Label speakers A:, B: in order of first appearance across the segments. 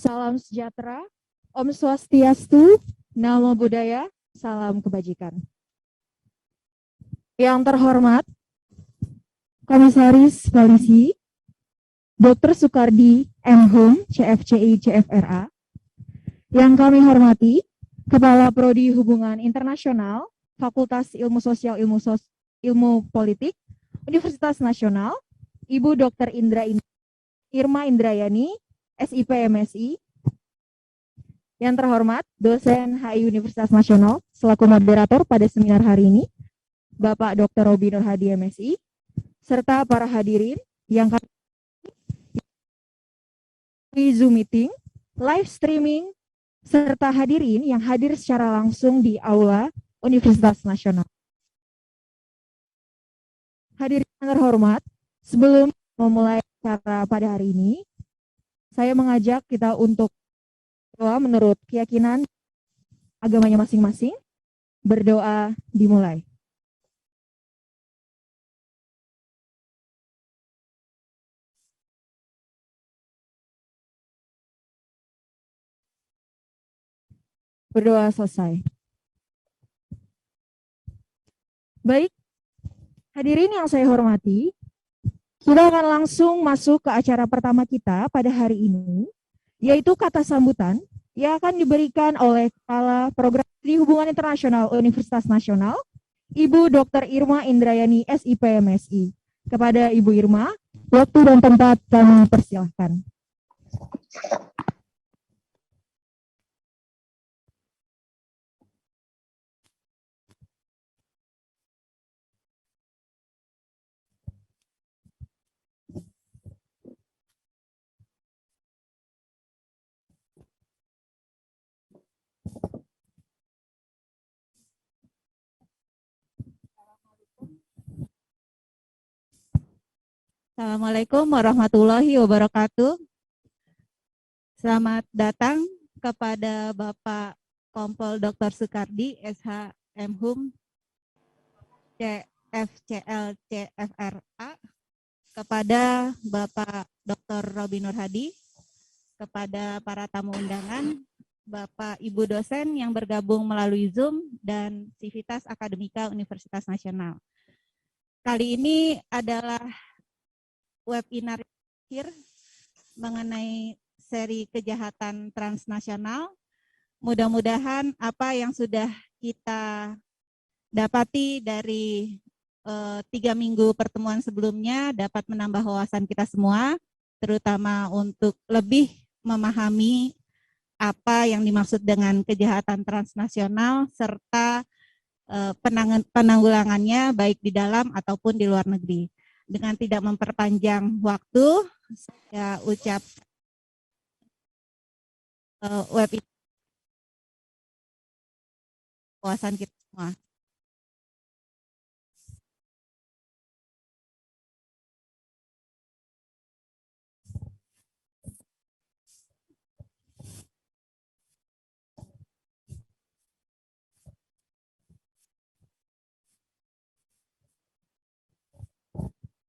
A: Salam sejahtera, Om Swastiastu, Namo Buddhaya, salam kebajikan. Yang terhormat, Komisaris Polisi, Dr. Soekardi M. Hum, CFCI CFRA. Yang kami hormati, Kepala Prodi Hubungan Internasional, Fakultas Ilmu Sosial Ilmu Politik, Universitas Nasional, Ibu Dr. Irma Indrayani, SIP MSI. Yang terhormat, dosen HI Universitas Nasional, selaku moderator pada seminar hari ini, Bapak Dr. Robi Nur Hadi MSI, serta para hadirin yang kami Zoom meeting, live streaming, serta hadirin yang hadir secara langsung di Aula Universitas Nasional. Hadirin yang terhormat, sebelum memulai acara pada hari ini, saya mengajak kita untuk berdoa menurut keyakinan agamanya masing-masing. Berdoa dimulai. Berdoa selesai. Baik, hadirin yang saya hormati, kita akan langsung masuk ke acara pertama kita pada hari ini, yaitu kata sambutan yang akan diberikan oleh Kepala Program Studi Hubungan Internasional Universitas Nasional, Ibu Dr. Irma Indrayani, SIP MSI. Kepada Ibu Irma, waktu dan tempat kami persilahkan.
B: Assalamualaikum warahmatullahi wabarakatuh. Selamat datang kepada Bapak Kompol Dr. Soekardi, SH M. Hum, CFCL CFRA, kepada Bapak Dr. Robi Nur Hadi, kepada para tamu undangan, Bapak Ibu dosen yang bergabung melalui Zoom, dan Sivitas Akademika Universitas Nasional. Kali ini adalah webinar terakhir mengenai seri kejahatan transnasional. Mudah-mudahan apa yang sudah kita dapati dari 3 minggu pertemuan sebelumnya dapat menambah wawasan kita semua, terutama untuk lebih memahami apa yang dimaksud dengan kejahatan transnasional serta penanggulangannya baik di dalam ataupun di luar negeri. Dengan tidak memperpanjang waktu, saya ucap webinar wawasan kita semua.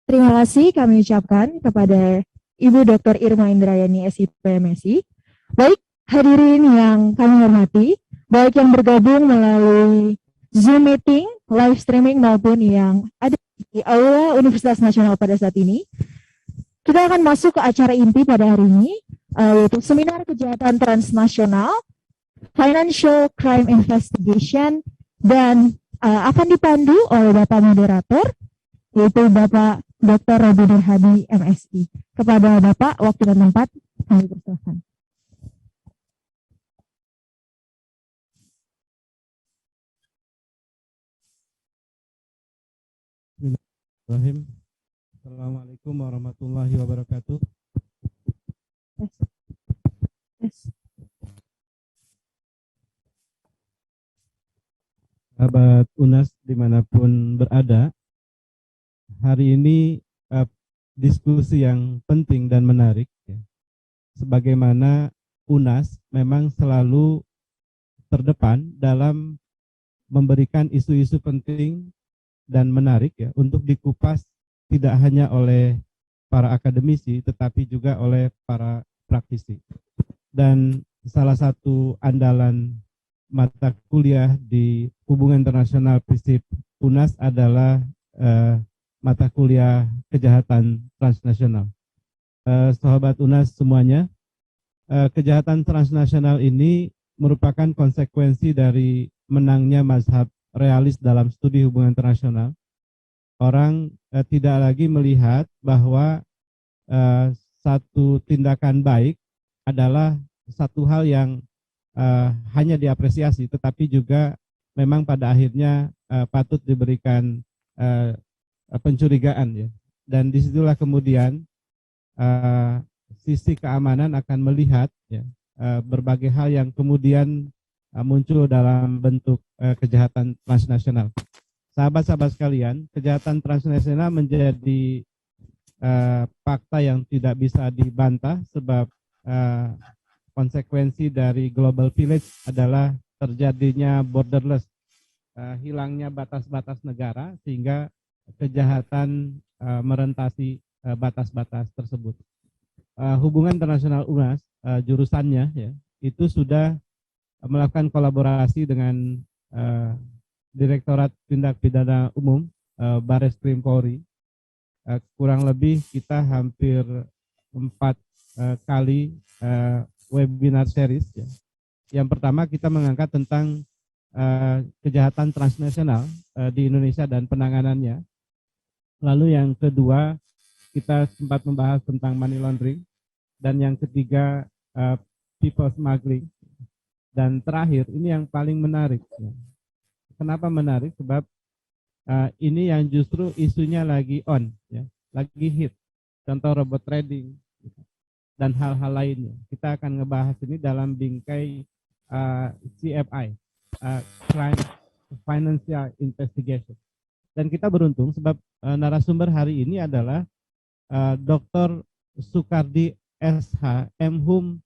A: Terima kasih kami ucapkan kepada Ibu Dr. Irma Indrayani, SIP MSI. Baik, hadirin yang kami hormati, baik yang bergabung melalui Zoom meeting, live streaming maupun yang ada di Aula Universitas Nasional pada saat ini, kita akan masuk ke acara inti pada hari ini, yaitu Seminar Kejahatan Transnasional, Financial Crime Investigation, dan akan dipandu oleh Bapak Moderator, yaitu Bapak Dr. Robi Nur Hadi MSI. Kepada Bapak, waktu dan tempat kami persilahkan.
C: Bismillahirrahmanirrahim. Assalamualaikum warahmatullahi wabarakatuh. Sahabat UNAS dimanapun berada, hari ini diskusi yang penting dan menarik, ya. Sebagaimana UNAS memang selalu terdepan dalam memberikan isu-isu penting dan menarik, ya, untuk dikupas tidak hanya oleh para akademisi tetapi juga oleh para praktisi. dan salah satu andalan mata kuliah di Hubungan Internasional FISIP UNAS adalah mata kuliah kejahatan transnasional. Sahabat UNAS semuanya, kejahatan transnasional ini merupakan konsekuensi dari menangnya mazhab realis dalam studi hubungan internasional. Orang tidak lagi melihat bahwa satu tindakan baik adalah satu hal yang hanya diapresiasi, tetapi juga memang pada akhirnya patut diberikan pencurigaan, ya. Dan disitulah kemudian sisi keamanan akan melihat, ya, berbagai hal yang kemudian muncul dalam bentuk kejahatan transnasional. Sahabat-sahabat sekalian, kejahatan transnasional menjadi fakta yang tidak bisa dibantah, sebab konsekuensi dari global village adalah terjadinya borderless, hilangnya batas-batas negara, sehingga kejahatan merentasi batas-batas tersebut. Hubungan internasional UNAS, jurusannya, ya, itu sudah melakukan kolaborasi dengan Direktorat Tindak Pidana Umum Bareskrim Polri. Kurang lebih kita hampir 4 kali webinar series, ya. Yang pertama kita mengangkat tentang kejahatan transnasional di Indonesia dan penanganannya. Lalu yang kedua kita sempat membahas tentang money laundering, dan yang ketiga people smuggling, dan terakhir ini yang paling menarik, ya. Kenapa menarik? Sebab ini yang justru isunya lagi on, ya, lagi hit. Contoh robot trading dan hal-hal lainnya. Kita akan ngebahas ini dalam bingkai CFI, Crime Financial Investigation. Dan kita beruntung sebab narasumber hari ini adalah Dr. Sukardi SH, MHum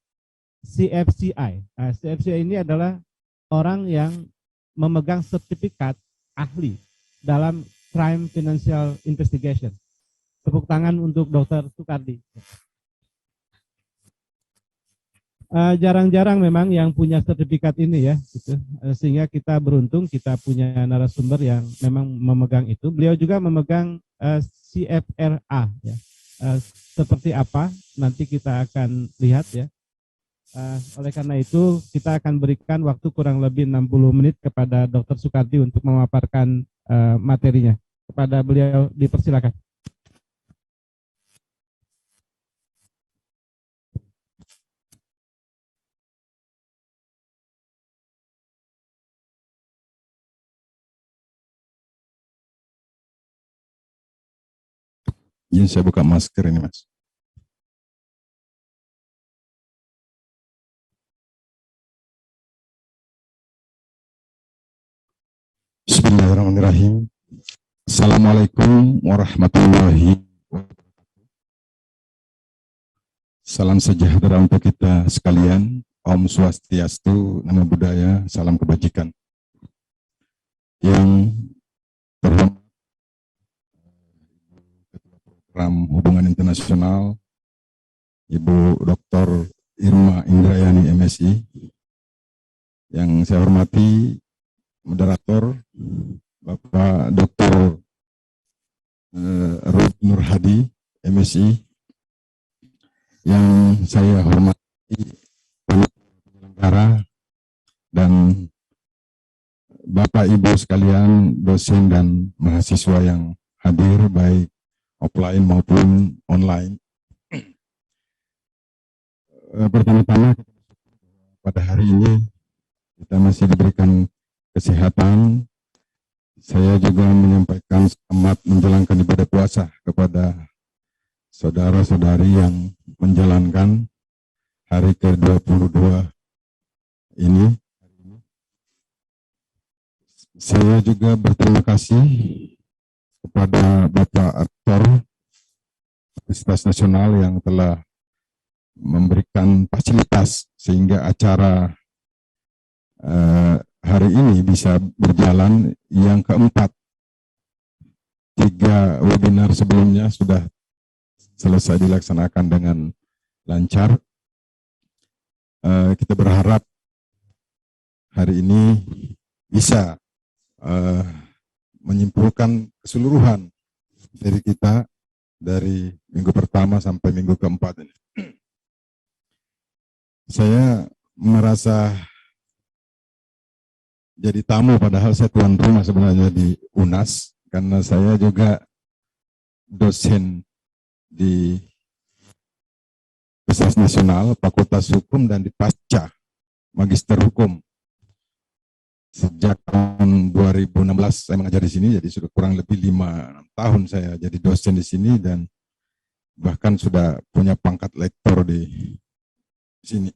C: CFCI. CFCI ini adalah orang yang memegang sertifikat ahli dalam Crime Financial Investigation. Tepuk tangan untuk Dr. Sukardi. Jarang-jarang memang yang punya sertifikat ini, ya, gitu. Sehingga kita beruntung kita punya narasumber yang memang memegang itu. Beliau juga memegang CFRA, ya. Seperti apa nanti kita akan lihat, ya. Oleh karena itu kita akan berikan waktu kurang lebih 60 menit kepada Dr. Sukardi untuk memaparkan materinya. Kepada beliau dipersilakan.
D: Izin saya buka masker ini, Mas. Bismillahirrahmanirrahim. Assalamualaikum warahmatullahi wabarakatuh. Salam sejahtera untuk kita sekalian. Om Swastiastu, Namo Buddhaya, salam kebajikan. Yang terhormat Ketua Program Hubungan Internasional, Ibu Dr. Irma Indrayani, MSI. Yang saya hormati moderator Bapak Dr. Ruth Nur Hadi, MSI. Yang saya hormati penyelenggara dan Bapak Ibu sekalian, dosen dan mahasiswa yang hadir baik offline maupun online. Pertama-tama pada hari ini kita masih diberikan kesehatan. Saya juga menyampaikan selamat menjalankan ibadah puasa kepada saudara-saudari yang menjalankan hari ke-22 ini. Saya juga berterima kasih kepada Bapak Rektor Universitas Nasional yang telah memberikan fasilitas sehingga acara hari ini bisa berjalan. Yang keempat, 3 webinar sebelumnya sudah selesai dilaksanakan dengan lancar. kita berharap hari ini bisa menyimpulkan keseluruhan dari kita dari minggu pertama sampai minggu keempat ini. Saya merasa jadi tamu, padahal saya tuan rumah sebenarnya di UNAS, karena saya juga dosen di Universitas Nasional, Fakultas Hukum, dan di Pasca, Magister Hukum. Sejak tahun 2016 saya mengajar di sini, jadi sudah kurang lebih 5-6 tahun saya jadi dosen di sini, dan bahkan sudah punya pangkat lektor di sini.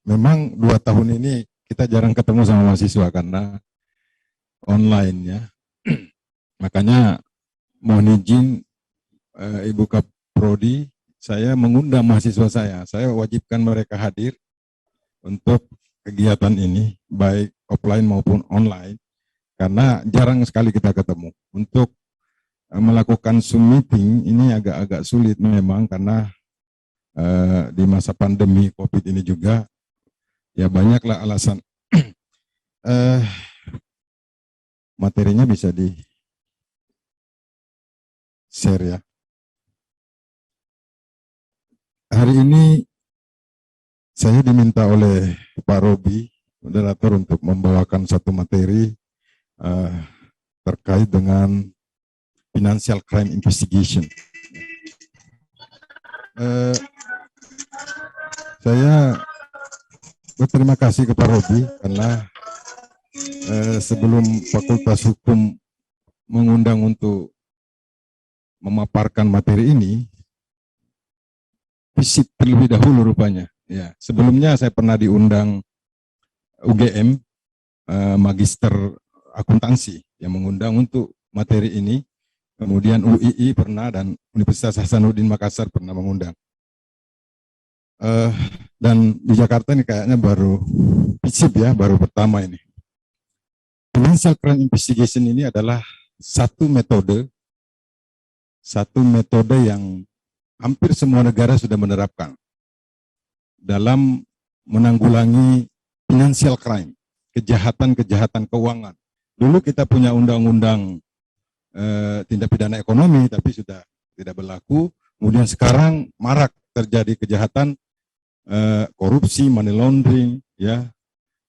D: Memang 2 tahun ini kita jarang ketemu sama mahasiswa karena online ya. Makanya mohon izin Ibu Kaprodi, saya mengundang mahasiswa saya wajibkan mereka hadir untuk kegiatan ini, baik offline maupun online, karena jarang sekali kita ketemu. Untuk melakukan Zoom meeting ini agak-agak sulit memang, karena di masa pandemi COVID ini juga, ya banyaklah alasan. Materinya bisa di share ya. Hari ini saya diminta oleh Pak Robi, moderator, untuk membawakan satu materi terkait dengan financial crime investigation. Saya berterima kasih kepada Robi karena sebelum Fakultas Hukum mengundang untuk memaparkan materi ini, visit terlebih dahulu rupanya. Ya, sebelumnya saya pernah diundang UGM, Magister Akuntansi yang mengundang untuk materi ini. Kemudian UII pernah, dan Universitas Hasanuddin Makassar pernah mengundang. Dan di Jakarta ini kayaknya baru visit ya, baru pertama ini. Financial crime investigation ini adalah satu metode yang hampir semua negara sudah menerapkan dalam menanggulangi financial crime, kejahatan-kejahatan keuangan. Dulu kita punya undang-undang tindak pidana ekonomi, tapi sudah tidak berlaku. Kemudian sekarang marak terjadi kejahatan korupsi, money laundering, ya,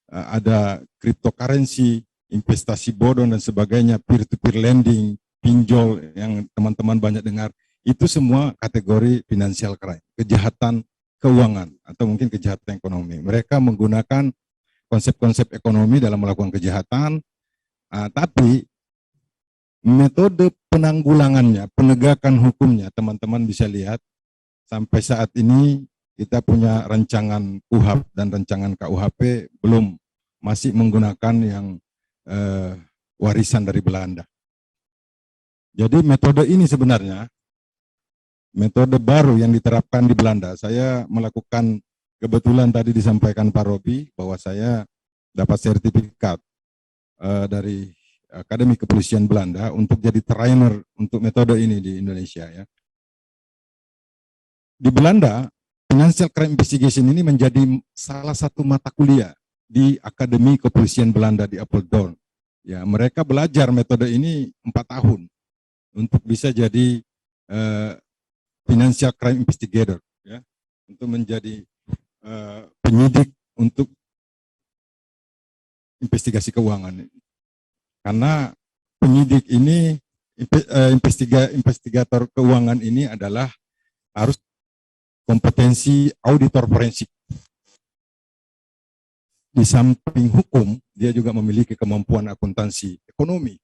D: ada cryptocurrency, investasi bodong dan sebagainya, peer-to-peer lending, pinjol yang teman-teman banyak dengar. Itu semua kategori financial crime, kejahatan keuangan atau mungkin kejahatan ekonomi. Mereka menggunakan konsep-konsep ekonomi dalam melakukan kejahatan, tapi metode penanggulangannya, penegakan hukumnya, teman-teman bisa lihat sampai saat ini kita punya rancangan KUHP dan rancangan KUHP masih menggunakan yang warisan dari Belanda. Jadi metode ini sebenarnya metode baru yang diterapkan di Belanda. Saya melakukan, kebetulan tadi disampaikan Pak Robi bahwa saya dapat sertifikat dari Akademi Kepolisian Belanda untuk jadi trainer untuk metode ini di Indonesia ya. Di Belanda, financial crime investigation ini menjadi salah satu mata kuliah di Akademi Kepolisian Belanda di Apeldoorn. Ya, mereka belajar metode ini 4 tahun untuk bisa jadi financial crime investigator, ya, untuk menjadi penyidik untuk investigasi keuangan. Karena penyidik ini, investigator keuangan ini adalah harus kompetensi auditor forensik. Di samping hukum, dia juga memiliki kemampuan akuntansi ekonomi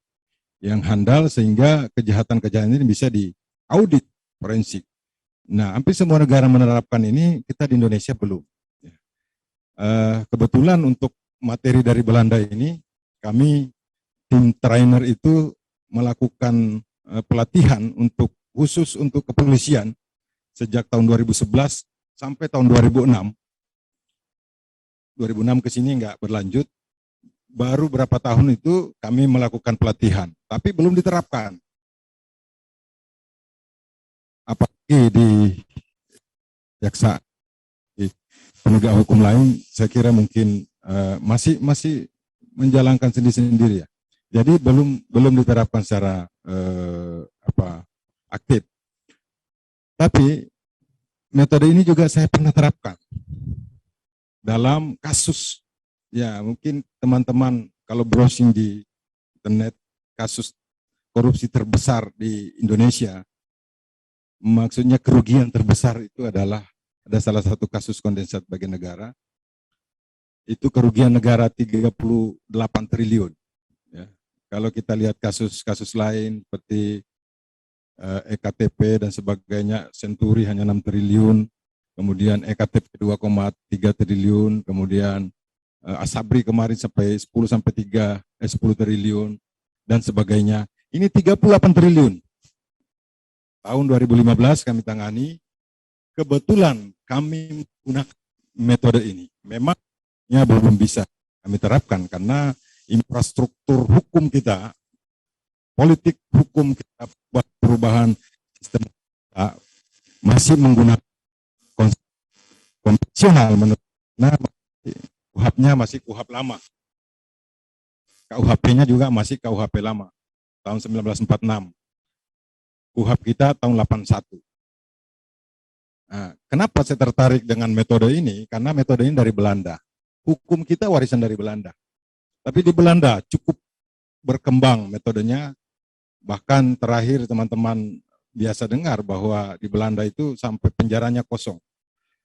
D: yang handal sehingga kejahatan-kejahatan ini bisa diaudit forensik. Nah, hampir semua negara menerapkan ini, kita di Indonesia belum. Kebetulan untuk materi dari Belanda ini, kami tim trainer itu melakukan pelatihan khusus untuk kepolisian sejak tahun 2011 sampai tahun 2006. 2006 ke sini nggak berlanjut. Baru berapa tahun itu kami melakukan pelatihan, tapi belum diterapkan. Apalagi di jaksa, penegak hukum lain, saya kira mungkin masih menjalankan sendiri-sendiri ya. Jadi belum diterapkan secara aktif. Tapi metode ini juga saya pernah terapkan dalam kasus, ya mungkin teman-teman kalau browsing di internet, kasus korupsi terbesar di Indonesia, maksudnya kerugian terbesar itu adalah, ada salah satu kasus kondensat bagi negara, itu kerugian negara 38 triliun. Ya. Kalau kita lihat kasus-kasus lain seperti EKTP dan sebagainya, Senturi hanya 6 triliun, kemudian EKTP 2,3 triliun, kemudian Asabri kemarin sampai 10 triliun, dan sebagainya. Ini 38 triliun. Tahun 2015 kami tangani, kebetulan kami menggunakan metode ini. Memangnya belum bisa kami terapkan karena infrastruktur hukum kita, politik hukum kita, buat perubahan sistem kita masih menggunakan konsep konvensional, KUHP-nya masih KUHP lama. KUHP-nya juga masih KUHP lama, tahun 1946. KUHP kita tahun 81. Nah, kenapa saya tertarik dengan metode ini? Karena metode ini dari Belanda. Hukum kita warisan dari Belanda. Tapi di Belanda cukup berkembang metodenya. Bahkan terakhir teman-teman biasa dengar bahwa di Belanda itu sampai penjaranya kosong.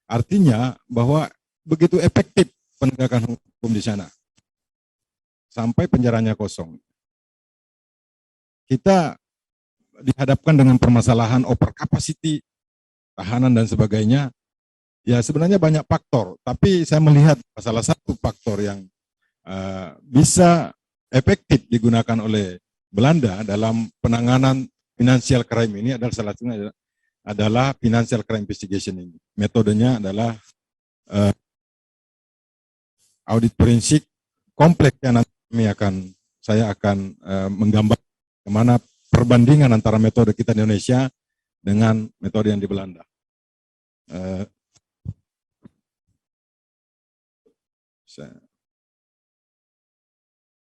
D: Artinya bahwa begitu efektif penegakan hukum di sana. Sampai penjaranya kosong. Kita dihadapkan dengan permasalahan over capacity, tahanan dan sebagainya. Ya sebenarnya banyak faktor, tapi saya melihat salah satu faktor yang bisa efektif digunakan oleh Belanda dalam penanganan financial crime ini adalah salah satunya adalah financial crime investigation ini. Metodenya adalah audit forensik kompleks yang nanti saya akan menggambar kemana perbandingan antara metode kita di Indonesia dengan metode yang di Belanda.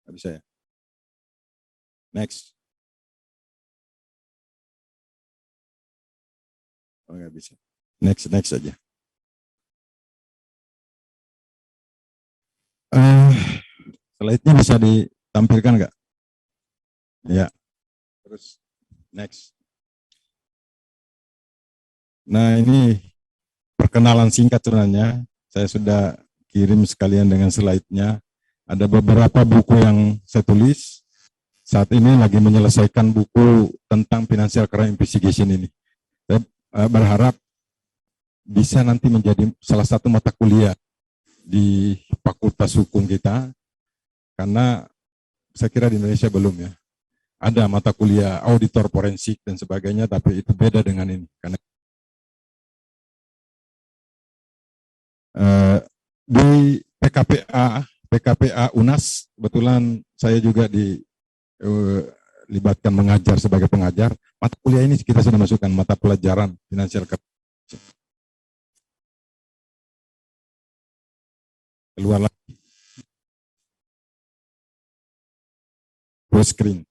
D: Bisa ya? Next. Oh nggak bisa. Next aja. Slide-nya bisa ditampilkan nggak? Ya. Terus next. Nah ini perkenalan singkat sebenarnya. Saya sudah kirim sekalian dengan slide-nya. Ada beberapa buku yang saya tulis. Saat ini lagi menyelesaikan buku tentang financial crime investigation ini. Saya berharap bisa nanti menjadi salah satu mata kuliah di Fakultas Hukum kita. Karena saya kira di Indonesia belum ya. Ada mata kuliah auditor forensik dan sebagainya, tapi itu beda dengan ini. Karena di PKPA UNAS, kebetulan saya juga dilibatkan mengajar sebagai pengajar. Mata kuliah ini kita sudah masukkan mata pelajaran financial crime. Keluar lagi. Full screen.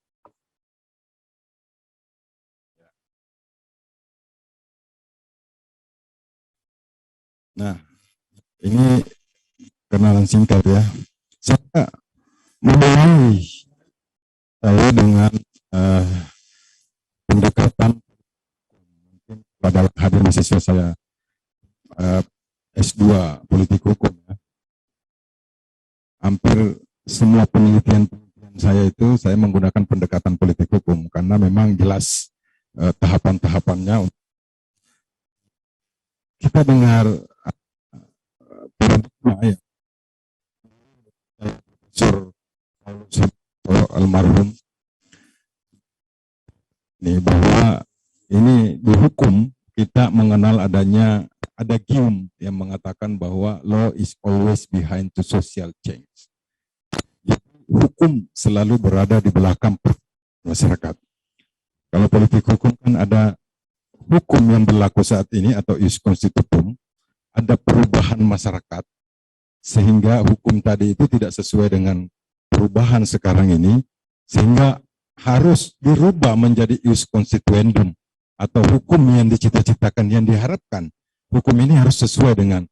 D: Nah, ini kenalan singkat ya. Saya memulai saya dengan pendekatan mungkin pada hadir mahasiswa saya S2 politik hukum ya. Hampir semua penelitian saya itu saya menggunakan pendekatan politik hukum karena memang jelas tahapan-tahapannya. Kita dengar ya, almarhum ini bahwa ini di hukum kita mengenal ada gium yang mengatakan bahwa law is always behind the social change. Jadi, hukum selalu berada di belakang masyarakat. Kalau politik hukum kan ada hukum yang berlaku saat ini atau ius constitutum, ada perubahan masyarakat, sehingga hukum tadi itu tidak sesuai dengan perubahan sekarang ini, sehingga harus dirubah menjadi ius constituendum, atau hukum yang dicita-citakan, yang diharapkan. Hukum ini harus sesuai dengan,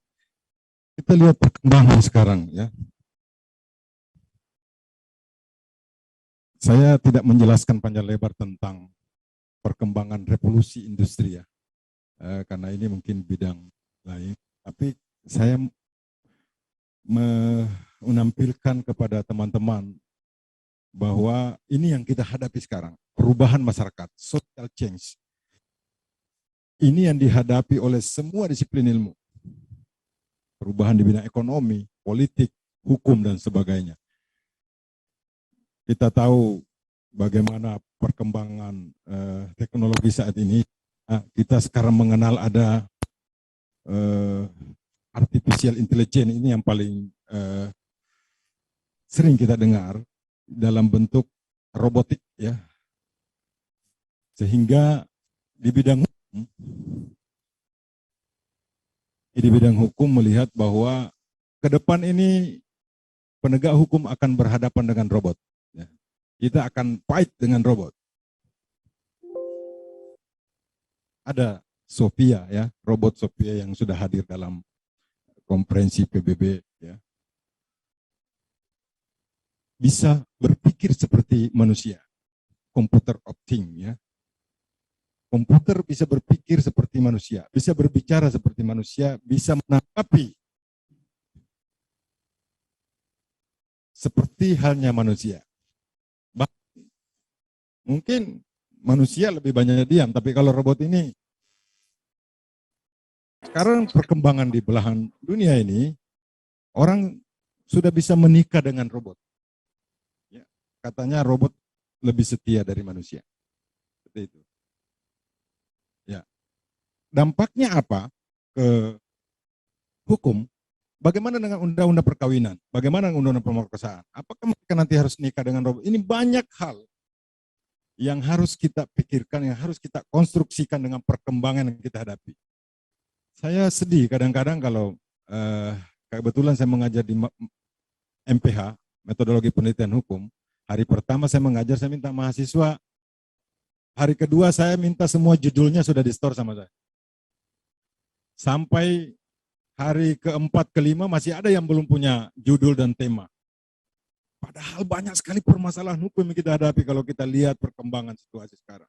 D: kita lihat perkembangan sekarang ya. Saya tidak menjelaskan panjang lebar tentang perkembangan revolusi industri ya, karena ini mungkin bidang lain. Tapi saya menampilkan kepada teman-teman bahwa ini yang kita hadapi sekarang, perubahan masyarakat, social change. Ini yang dihadapi oleh semua disiplin ilmu. Perubahan di bidang ekonomi, politik, hukum, dan sebagainya. Kita tahu bagaimana perkembangan teknologi saat ini. Kita sekarang mengenal ada artificial intelligence, ini yang paling sering kita dengar dalam bentuk robotik ya. Sehingga di bidang hukum melihat bahwa ke depan ini penegak hukum akan berhadapan dengan robot. Ya. Kita akan fight dengan robot. Ada Sophia ya, robot Sophia yang sudah hadir dalam konferensi PBB ya. Bisa berpikir seperti manusia. Computer of things ya. Komputer bisa berpikir seperti manusia, bisa berbicara seperti manusia, bisa menanggapi seperti halnya manusia. Mungkin manusia lebih banyak diam, tapi kalau robot ini, sekarang perkembangan di belahan dunia ini, orang sudah bisa menikah dengan robot. Ya, katanya robot lebih setia dari manusia. Seperti itu. Ya. Dampaknya apa ke hukum? Bagaimana dengan undang-undang perkawinan? Bagaimana dengan undang-undang pemerkosaan? Apakah mereka nanti harus nikah dengan robot? Ini banyak hal yang harus kita pikirkan, yang harus kita konstruksikan dengan perkembangan yang kita hadapi. Saya sedih kadang-kadang kalau kebetulan saya mengajar di MPH, metodologi penelitian hukum. Hari pertama saya mengajar, saya minta mahasiswa. Hari kedua saya minta semua judulnya sudah di-store sama saya. Sampai hari keempat, kelima masih ada yang belum punya judul dan tema. Padahal banyak sekali permasalahan hukum yang kita hadapi kalau kita lihat perkembangan situasi sekarang.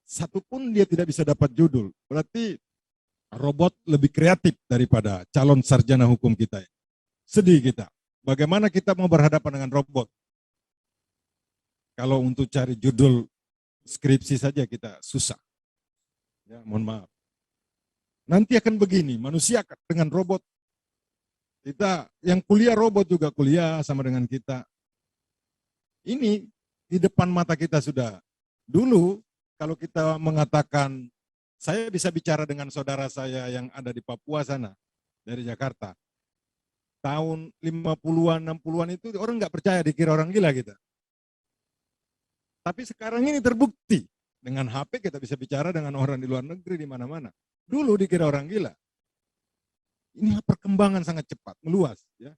D: Satu pun dia tidak bisa dapat judul. Berarti robot lebih kreatif daripada calon sarjana hukum kita. Sedih kita. Bagaimana kita mau berhadapan dengan robot? Kalau untuk cari judul skripsi saja kita susah. Ya, mohon maaf. Nanti akan begini, manusia dengan robot. Kita yang kuliah robot juga kuliah sama dengan kita. Ini di depan mata kita sudah. Dulu kalau kita mengatakan, saya bisa bicara dengan saudara saya yang ada di Papua sana, dari Jakarta. Tahun 50-an, 60-an itu orang nggak percaya, dikira orang gila kita. Tapi sekarang ini terbukti. Dengan HP kita bisa bicara dengan orang di luar negeri di mana-mana. Dulu dikira orang gila. Ini perkembangan sangat cepat, meluas. Ya.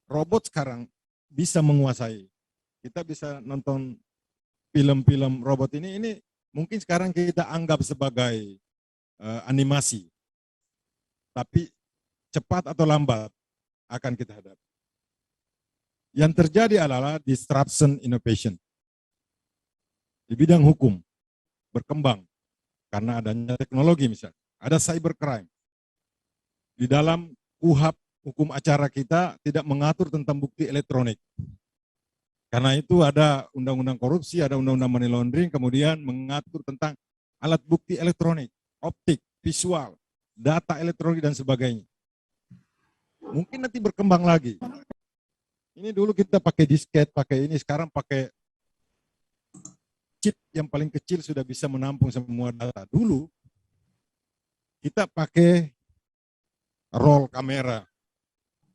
D: Robot sekarang bisa menguasai. Kita bisa nonton film-film robot ini mungkin sekarang kita anggap sebagai animasi. Tapi cepat atau lambat akan kita hadapi. Yang terjadi adalah disruption innovation. Di bidang hukum berkembang karena adanya teknologi misalnya. Ada cybercrime. Di dalam KUHP hukum acara kita tidak mengatur tentang bukti elektronik. Karena itu ada undang-undang korupsi, ada undang-undang money laundering, kemudian mengatur tentang alat bukti elektronik, optik, visual, data elektronik dan sebagainya. Mungkin nanti berkembang lagi. Ini dulu kita pakai disket, pakai ini, sekarang pakai chip yang paling kecil sudah bisa menampung semua data. Dulu kita pakai roll kamera,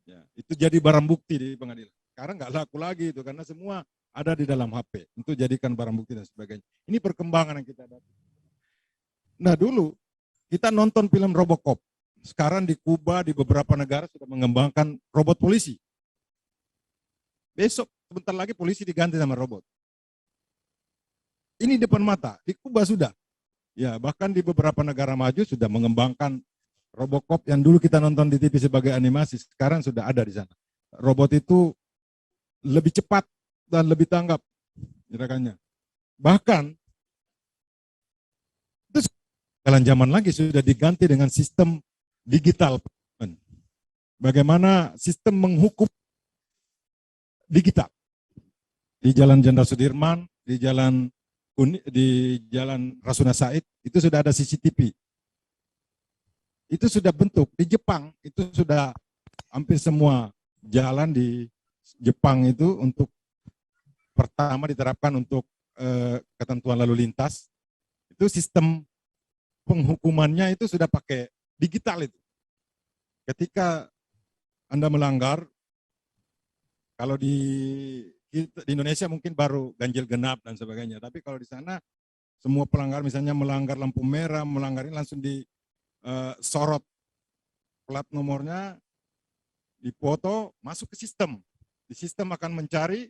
D: ya, itu jadi barang bukti di pengadilan. Sekarang nggak laku lagi itu karena semua ada di dalam HP untuk jadikan barang bukti dan sebagainya. Ini perkembangan yang kita dapat. Nah dulu kita nonton film Robocop. Sekarang di Kuba, di beberapa negara sudah mengembangkan robot polisi. Besok sebentar lagi polisi diganti sama robot. Ini depan mata, di Kuba sudah. Ya, bahkan di beberapa negara maju sudah mengembangkan Robocop yang dulu kita nonton di TV sebagai animasi, sekarang sudah ada di sana. Robot itu lebih cepat dan lebih tanggap gerakannya. Bahkan itu jalan zaman lagi sudah diganti dengan sistem digital. Bagaimana sistem menghukum digital di Jalan Jenderal Sudirman, di Jalan Rasuna Said itu sudah ada CCTV. Itu sudah bentuk di Jepang, itu sudah hampir semua jalan di Jepang itu untuk pertama diterapkan untuk ketentuan lalu lintas. Itu sistem penghukumannya itu sudah pakai digital itu. Ketika Anda melanggar, kalau di Indonesia mungkin baru ganjil genap dan sebagainya. Tapi kalau di sana semua pelanggar misalnya melanggar lampu merah, melanggar ini langsung disorot plat nomornya, dipoto, masuk ke sistem. Di sistem akan mencari,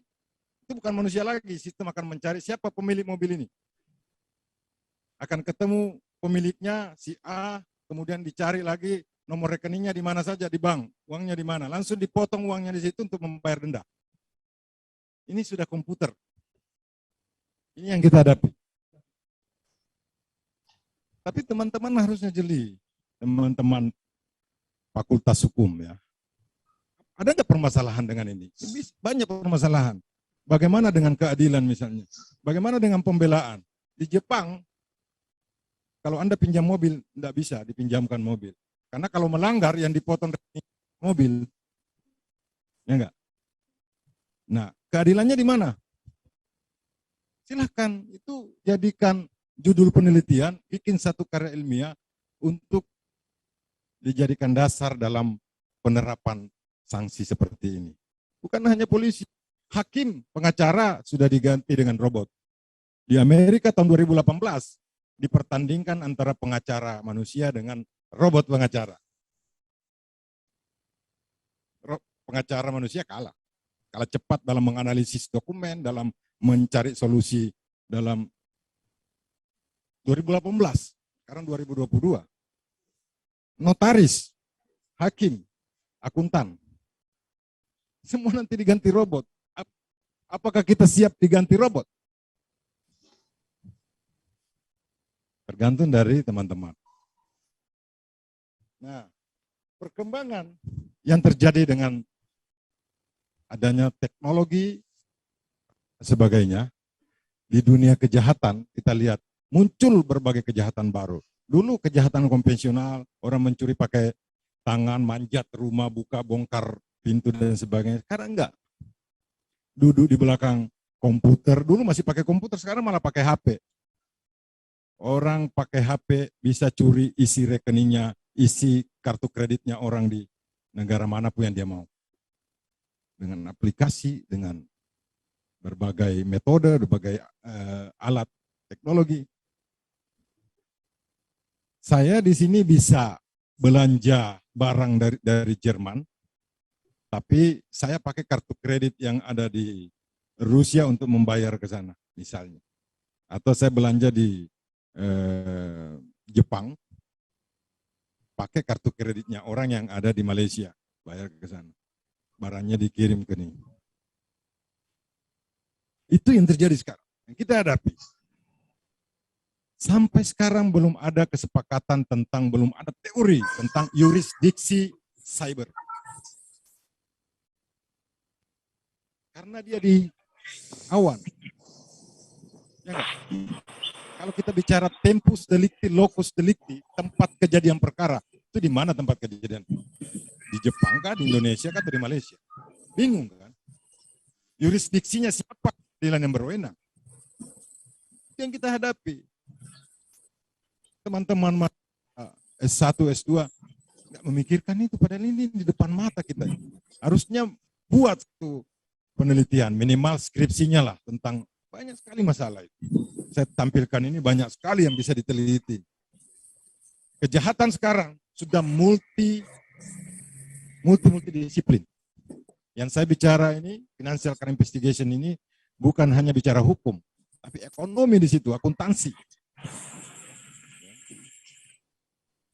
D: itu bukan manusia lagi, sistem akan mencari siapa pemilik mobil ini. Akan ketemu pemiliknya si A, kemudian dicari lagi nomor rekeningnya di mana saja, di bank, uangnya di mana. Langsung dipotong uangnya di situ untuk membayar denda. Ini sudah komputer. Ini yang kita hadapi. Tapi teman-teman harusnya jeli. Teman-teman fakultas hukum ya. Ada nggak permasalahan dengan ini? Banyak permasalahan. Bagaimana dengan keadilan misalnya? Bagaimana dengan pembelaan? Di Jepang, kalau Anda pinjam mobil, tidak bisa dipinjamkan mobil. Karena kalau melanggar yang dipotong mobil. Ya enggak? Nah, keadilannya di mana? Silahkan, itu jadikan judul penelitian, bikin satu karya ilmiah untuk dijadikan dasar dalam penerapan sanksi seperti ini. Bukan hanya polisi, hakim, pengacara sudah diganti dengan robot. Di Amerika tahun 2018 dipertandingkan antara pengacara manusia dengan robot pengacara. Pengacara manusia kalah. Kalah cepat dalam menganalisis dokumen, dalam mencari solusi dalam 2018, sekarang 2022. Notaris, hakim, akuntan, semua nanti diganti robot. Apakah kita siap diganti robot? Tergantung dari teman-teman. Nah, perkembangan yang terjadi dengan adanya teknologi sebagainya di dunia kejahatan, kita lihat muncul berbagai kejahatan baru. Dulu kejahatan konvensional, orang mencuri pakai tangan, manjat rumah, buka, bongkar pintu dan sebagainya. Sekarang enggak. Duduk di belakang komputer, dulu masih pakai komputer, sekarang malah pakai HP. Orang pakai HP bisa curi isi rekeningnya, isi kartu kreditnya orang di negara manapun yang dia mau. Dengan aplikasi, dengan berbagai metode, berbagai alat teknologi. Saya di sini bisa belanja barang dari Jerman, tapi saya pakai kartu kredit yang ada di Rusia untuk membayar ke sana, misalnya. Atau saya belanja di Jepang, pakai kartu kreditnya orang yang ada di Malaysia, bayar ke sana. Barangnya dikirim ke ini. Itu yang terjadi sekarang, yang kita hadapi. Sampai sekarang belum ada kesepakatan belum ada teori tentang yurisdiksi cyber. Karena dia di awan. Ya enggak? Kalau kita bicara tempus delicti, locus delicti, tempat kejadian perkara, itu di mana tempat kejadian? Di Jepang kah, di Indonesia kah, atau di Malaysia? Bingung kan? Yurisdiksinya siapa? Pengadilan yang berwenang. Itu yang kita hadapi. Teman-teman S1, S2 nggak memikirkan itu, padahal ini di depan mata kita. Harusnya buat satu penelitian, minimal skripsinya lah tentang banyak sekali masalah itu. Saya tampilkan ini banyak sekali yang bisa diteliti. Kejahatan sekarang sudah multidisiplin. Yang saya bicara ini, financial crime investigation ini bukan hanya bicara hukum, tapi ekonomi di situ, akuntansi,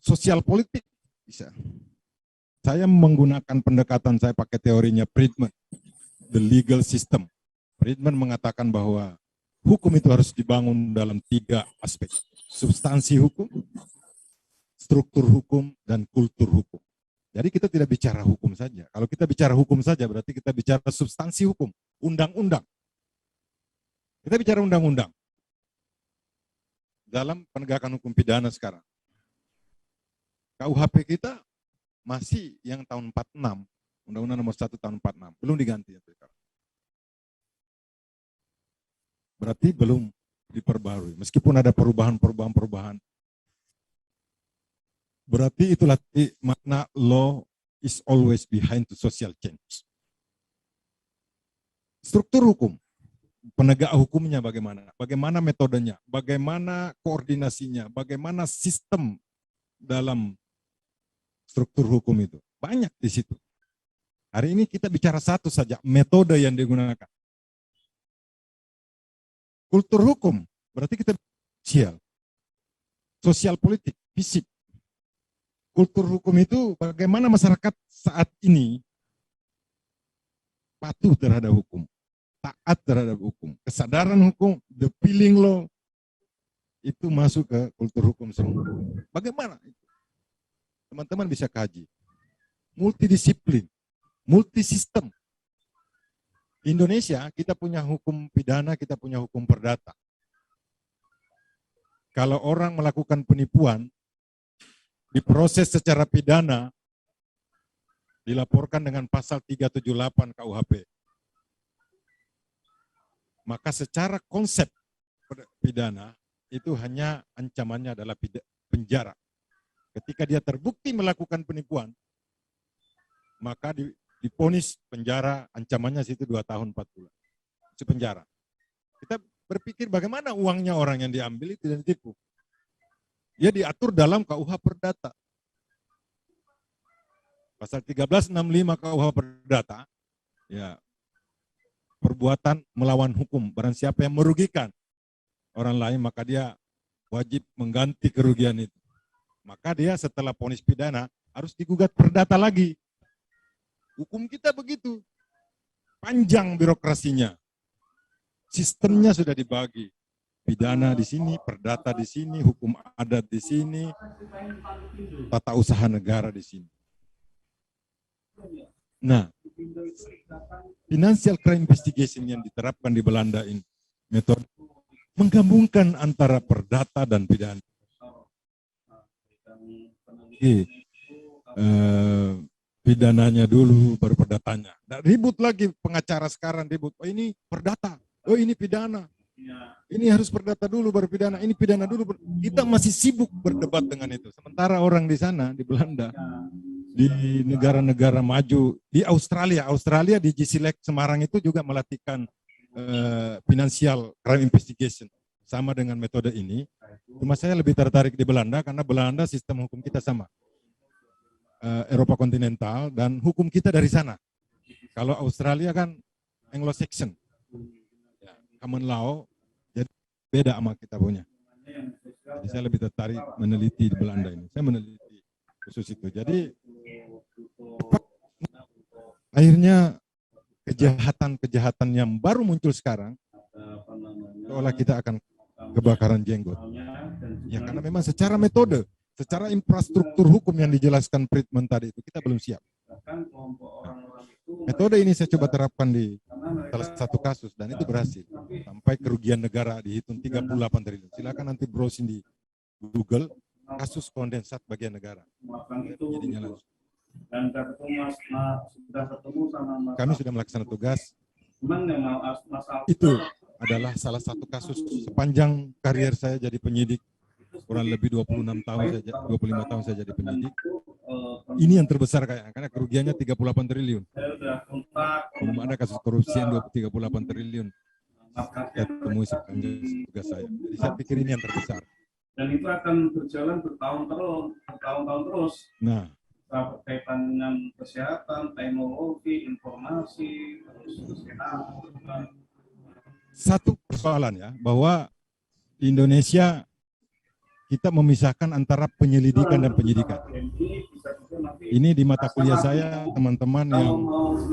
D: sosial politik bisa. Saya menggunakan pendekatan, saya pakai teorinya Friedman, the legal system. Friedman mengatakan bahwa hukum itu harus dibangun dalam 3 aspek: substansi hukum, struktur hukum, dan kultur hukum. Jadi kita tidak bicara hukum saja. Kalau kita bicara hukum saja berarti kita bicara substansi hukum, undang-undang. Kita bicara undang-undang. Dalam penegakan hukum pidana sekarang, KUHP kita masih yang tahun 46, Undang-Undang Nomor 1 tahun 46, belum diganti. Berarti belum diperbarui. Meskipun ada perubahan. Berarti itulah makna law is always behind the social change. Struktur hukum, penegak hukumnya bagaimana? Bagaimana metodenya? Bagaimana koordinasinya? Bagaimana sistem dalam struktur hukum itu? Banyak di situ. Hari ini kita bicara satu saja, metode yang digunakan. Kultur hukum, berarti kita sosial politik, fisik. Kultur hukum itu bagaimana masyarakat saat ini patuh terhadap hukum, taat terhadap hukum, kesadaran hukum, the feeling law, itu masuk ke kultur hukum semua. Bagaimana? Teman-teman bisa kaji. Multidisiplin, multisistem. Indonesia, kita punya hukum pidana, kita punya hukum perdata. Kalau orang melakukan penipuan, diproses secara pidana, dilaporkan dengan pasal 378 KUHP. Maka secara konsep pidana, itu hanya ancamannya adalah penjara. Ketika dia terbukti melakukan penipuan, maka diponis penjara, ancamannya situ 2 tahun 4 bulan. Itu penjara. Kita berpikir bagaimana uangnya orang yang diambil itu dan ditipu. Dia diatur dalam KUH Perdata. Pasal 1365 KUH Perdata, ya, perbuatan melawan hukum. Barang siapa yang merugikan orang lain, maka dia wajib mengganti kerugian itu. Maka dia setelah vonis pidana harus digugat perdata lagi. Hukum kita begitu. Panjang birokrasinya. Sistemnya sudah dibagi. Pidana di sini, perdata di sini, hukum adat di sini, tata usaha negara di sini. Nah, financial crime investigation yang diterapkan di Belanda ini, metode menggabungkan antara perdata dan pidana. Pidananya dulu, baru perdatanya. Nah, ribut lagi pengacara sekarang, ribut. Oh ini perdata, oh ini pidana. Ini harus perdata dulu baru pidana, ini pidana dulu. Kita masih sibuk berdebat dengan itu. Sementara orang di sana, di Belanda, di negara-negara maju, di Australia di GCLEC Semarang itu juga melatihkan financial crime investigation. Sama dengan metode ini. Cuma saya lebih tertarik di Belanda karena Belanda sistem hukum kita sama. Eropa kontinental dan hukum kita dari sana. Kalau Australia kan Anglo-Saxon. Common law, jadi beda sama kita punya. Jadi saya lebih tertarik meneliti di Belanda ini. Saya meneliti khusus itu. Jadi akhirnya kejahatan-kejahatan yang baru muncul sekarang, seolah kita akan kebakaran jenggot. Ya karena memang secara metode, secara infrastruktur hukum yang dijelaskan Friedman tadi itu kita belum siap. Metode ini saya coba terapkan di salah satu kasus dan itu berhasil. Sampai kerugian negara dihitung 38 triliun. Silakan nanti browsing di Google kasus kondensat bagian negara. Jadinya langsung. Kami sudah melaksanakan tugas. Itu adalah salah satu kasus sepanjang karier saya jadi penyidik. Kurang lebih 25 tahun saya jadi penyidik. Ini yang terbesar kayaknya, karena kerugiannya 38 triliun.
E: Saya udah kontak.
D: Belum ada kasus korupsi yang 38 triliun. Saya temui sepanjang tugas saya. Jadi saya pikir ini yang terbesar.
E: Dan itu akan berjalan bertahun-tahun terus.
D: Nah,
E: Berkaitan dengan kesehatan, teknologi, informasi, terus kesehatan.
D: satu persoalan ya, bahwa di Indonesia kita memisahkan antara penyelidikan dan penyidikan. Ini di mata kuliah saya, teman-teman yang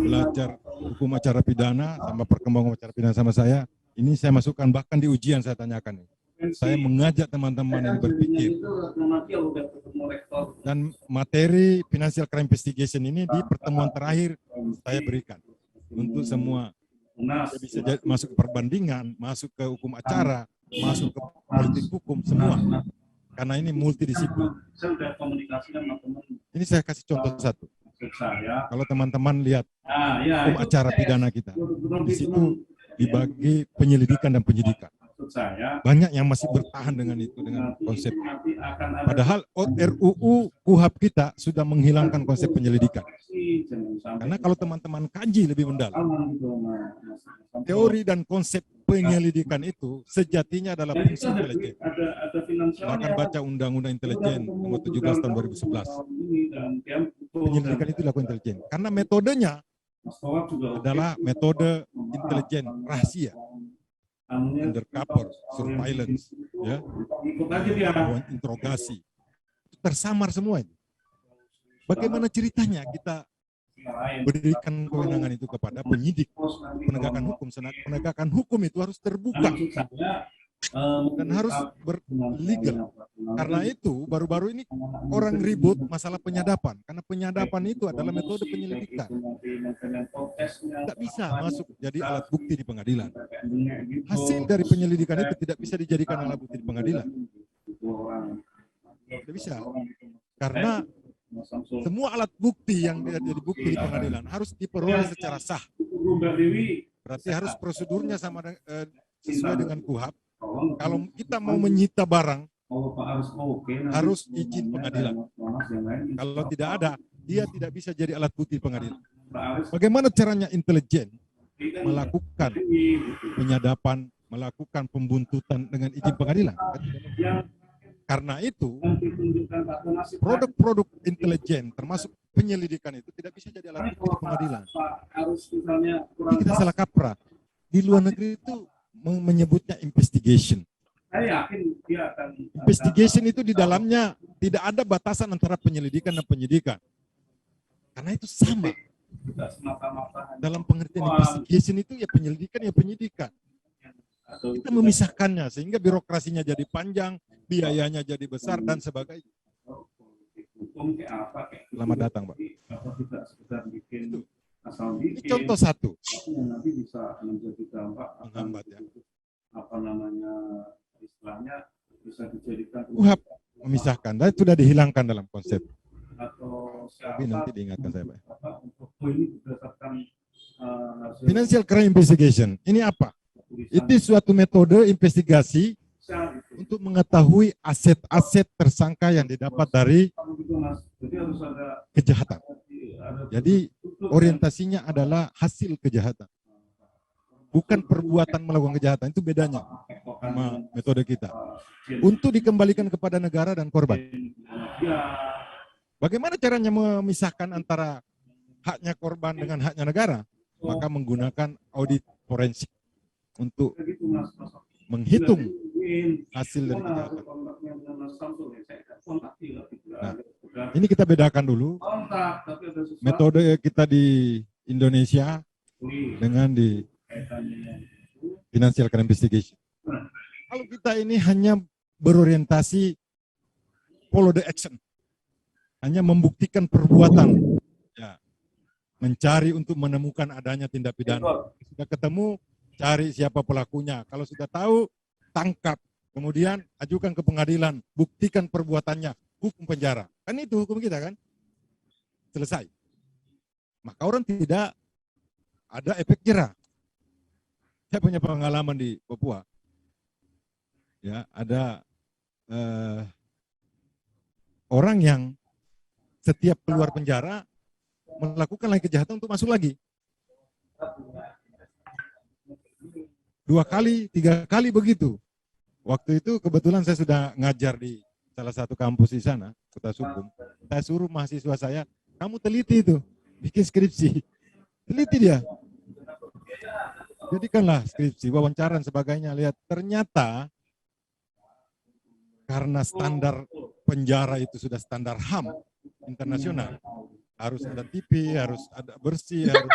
D: belajar hukum acara pidana sama perkembangan acara pidana sama saya, ini saya masukkan bahkan di ujian saya tanyakan. Saya mengajak teman-teman yang berpikir. Dan materi Financial Crime Investigation ini di pertemuan terakhir saya berikan untuk semua. Saya bisa masuk ke perbandingan, masuk ke hukum acara, masuk ke politik hukum, semua. Karena ini multidisiplin.
E: Saya sudah komunikasi sama teman.
D: Ini saya kasih contoh satu. Kalau teman-teman lihat hukum acara pidana kita, di situ dibagi penyelidikan dan penyidikan. Banyak yang masih bertahan dengan itu, dengan konsep. Padahal RUU KUHP kita sudah menghilangkan konsep penyelidikan. Karena kalau teman-teman kaji lebih mendalam, teori dan konsep penyelidikan itu sejatinya adalah fungsi intelijen. Silahkan baca Undang-Undang Intelijen nomor 17 tahun 2011. Penyelidikan itu dilakukan intelijen. Karena metodenya adalah metode intelijen rahasia. Undercover, surveillance, ya, interogasi, tersamar semua itu. Bagaimana ceritanya kita berikan kewenangan itu kepada penyidik, penegakan hukum? Penegakan hukum itu harus terbuka dan harus berlegal. Karena itu baru-baru ini orang ribut masalah penyadapan, karena penyadapan itu adalah metode penyelidikan. Tidak bisa masuk jadi alat bukti di pengadilan. Hasil dari penyelidikan itu tidak bisa dijadikan alat bukti di pengadilan. Tidak bisa. Karena semua alat bukti yang jadi bukti di pengadilan harus diperoleh secara sah. Berarti harus prosedurnya sama sesuai dengan KUHP. Kalau kita mau menyita barang, harus izin pengadilan. Kalau tidak ada, dia tidak bisa jadi alat bukti pengadilan. Bagaimana caranya intelijen melakukan penyadapan, melakukan pembuntutan dengan izin pengadilan? Karena itu, produk-produk intelijen, termasuk penyelidikan itu tidak bisa jadi alat bukti pengadilan. Ini kita salah kaprah. Di luar negeri itu menyebutnya investigation.
E: Saya yakin dia akan
D: Investigation itu di dalamnya tidak ada batasan antara penyelidikan dan penyidikan. Karena itu sama. Dalam pengertian investigation itu ya penyelidikan ya penyidikan. Kita memisahkannya sehingga birokrasinya jadi panjang, biayanya jadi besar dan sebagainya. Selamat datang, Pak. Itu. Ini contoh satu.
E: Nanti bisa menjadi dampak
D: menghambat ya.
E: Apa namanya istilahnya bisa dijadikan
D: KUHP memisahkan dan sudah dihilangkan dalam konsep.
E: Atau
D: Tapi nanti diingatkan saya, Pak.
E: untuk ini berdasarkan
D: Financial Crime Investigation. Ini apa? Itu suatu metode investigasi untuk mengetahui aset-aset tersangka yang didapat dari kejahatan. Jadi orientasinya adalah hasil kejahatan. Bukan perbuatan melakukan kejahatan, itu bedanya sama metode kita. Untuk dikembalikan kepada negara dan korban. Bagaimana caranya memisahkan antara haknya korban dengan haknya negara? Maka menggunakan audit forensik untuk menghitung hasil dari kejahatan. Nah, ini kita bedakan dulu metode kita di Indonesia dengan di Financial Crime Investigation. Kalau kita ini hanya berorientasi follow the action, hanya membuktikan perbuatan, ya, mencari untuk menemukan adanya tindak pidana. Sudah ketemu, cari siapa pelakunya. Kalau sudah tahu, tangkap. Kemudian ajukan ke pengadilan, buktikan perbuatannya, hukum penjara. Kan itu hukum kita kan? Selesai. Maka orang tidak ada efek jerah. Saya punya pengalaman di Papua. Ya, ada orang yang setiap keluar penjara melakukan lagi kejahatan untuk masuk lagi. 2 kali, 3 kali begitu. Waktu itu kebetulan saya sudah ngajar di salah satu kampus di sana, Kota Sukum. Saya suruh mahasiswa saya, kamu teliti itu, bikin skripsi. Teliti dia. Jadikanlah skripsi, wawancara dan sebagainya. Lihat, ternyata karena standar penjara itu sudah standar HAM internasional. Harus ada TV, harus ada bersih, harus